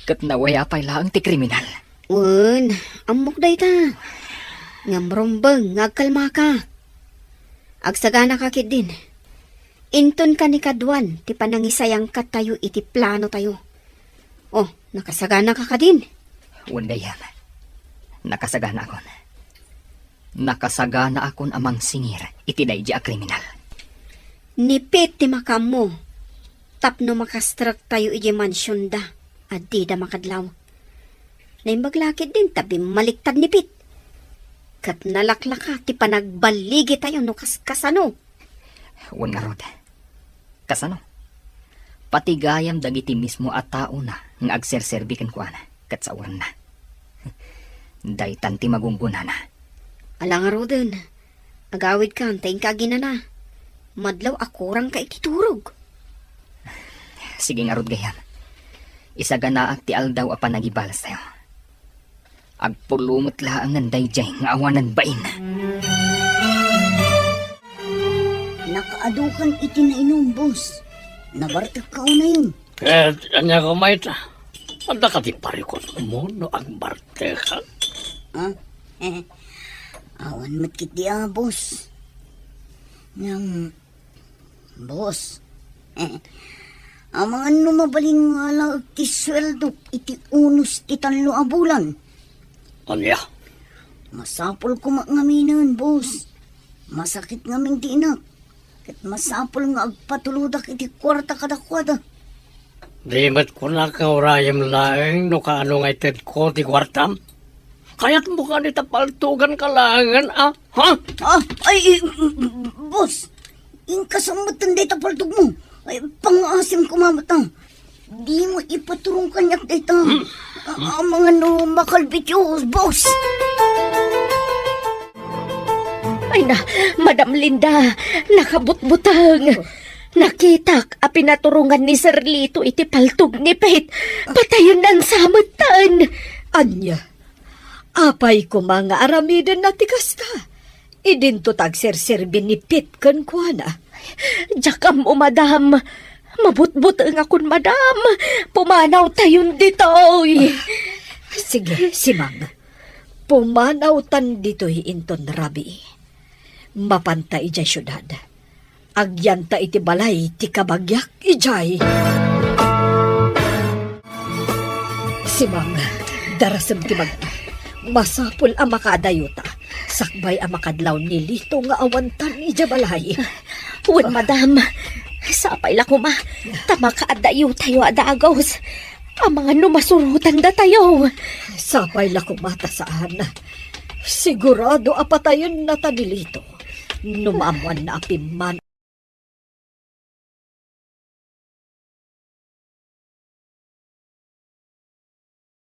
B: Kat nawaya pa'y laang ti kriminal.
E: Wan, amok day ta. Ngamrombang, ngagkalma ka. Agsagana ka kit din. Inton ka ni Kadwan, ti panangisayang ka tayo iti plano tayo. Oh, nakasagana ka din.
B: Wanda yan. Nakasagana akon. Nakasagana akon amang singir iti day di a kriminal.
E: Nipit ti makam mo. Tapno makastrak tayo iti mansyon da. At di da makadlaw. Naimaglakid din tabi maliktad nipit. Kat nalaklaka ti panagbaligi tayo no kasano.
B: Wan nga rod. Kasano? Patigayam dagiti mismo at tao na ng agserserbikan ko ana. Kat sa uran na. Daytan ti magungguna na.
E: Alang aroden. Agawid ka, antayin ka ginana. Madlaw akurang ka ititurog.
B: Sige nga rod gayam. Isagana at ti aldaw a panagibalas tayo. Agpulumot laang ng dayjay nga awanan bain.
H: Nakaadukan iti na inom, boss. Nabartak ka na yun.
D: Anya ko may ta. Anda ka di parikot mo no ang barte ka.
H: Ha? Awan matkit di boss. Boss. Amangan no mabaling nga lang ti sweldo iti unos ti tanlo a bulan.
D: Anya?
H: Masapol ko ngaminan, boss. Masakit ngaming tinak. Kat masapol nga agpatuludak iti kwarta kadakwada.
D: Di mat ko na ka urayam laeng no kaano nga ited ko ti kwartam. Kaya't mo ka nita paltugan kalangan Ha?
H: Boss. Inkasamatan day tapaltog mo. Ay, pangasim ko mamata. Di mo ipaturong kanyak data. Ang mga no makalbityos, boss.
G: Ay na, Madam Linda, nakabutbutang. Nakitak a pinaturungan ni Sir Lito iti paltog ni Pete. Patayon ng samatan.
C: Anya, apay ko mga aramidan na tikasta. Idinto tagserserbin ni Pit kan kuana.
G: Jakam o madam. Mabutbut ang akon madam. Pumanaw tayon dito.
C: Sige, si Mang. Pumanaw tan dito'y inton rabi. Mapanta ijay syudad. Agyanta iti balay ti kabagyak ijay. Si Mang, darasam ti magta. Masapul ang makadayuta. Sakbay ang makadlaw ni Lito nga awantan ija balay.
G: Wan madam. Sapay la ko ma. Tamakaadayo tayo adagos. Ang mga numasurutan da tayo.
C: Sapay la kumata saan. Sigurado apatayon na tanilito. Numamuan na apiman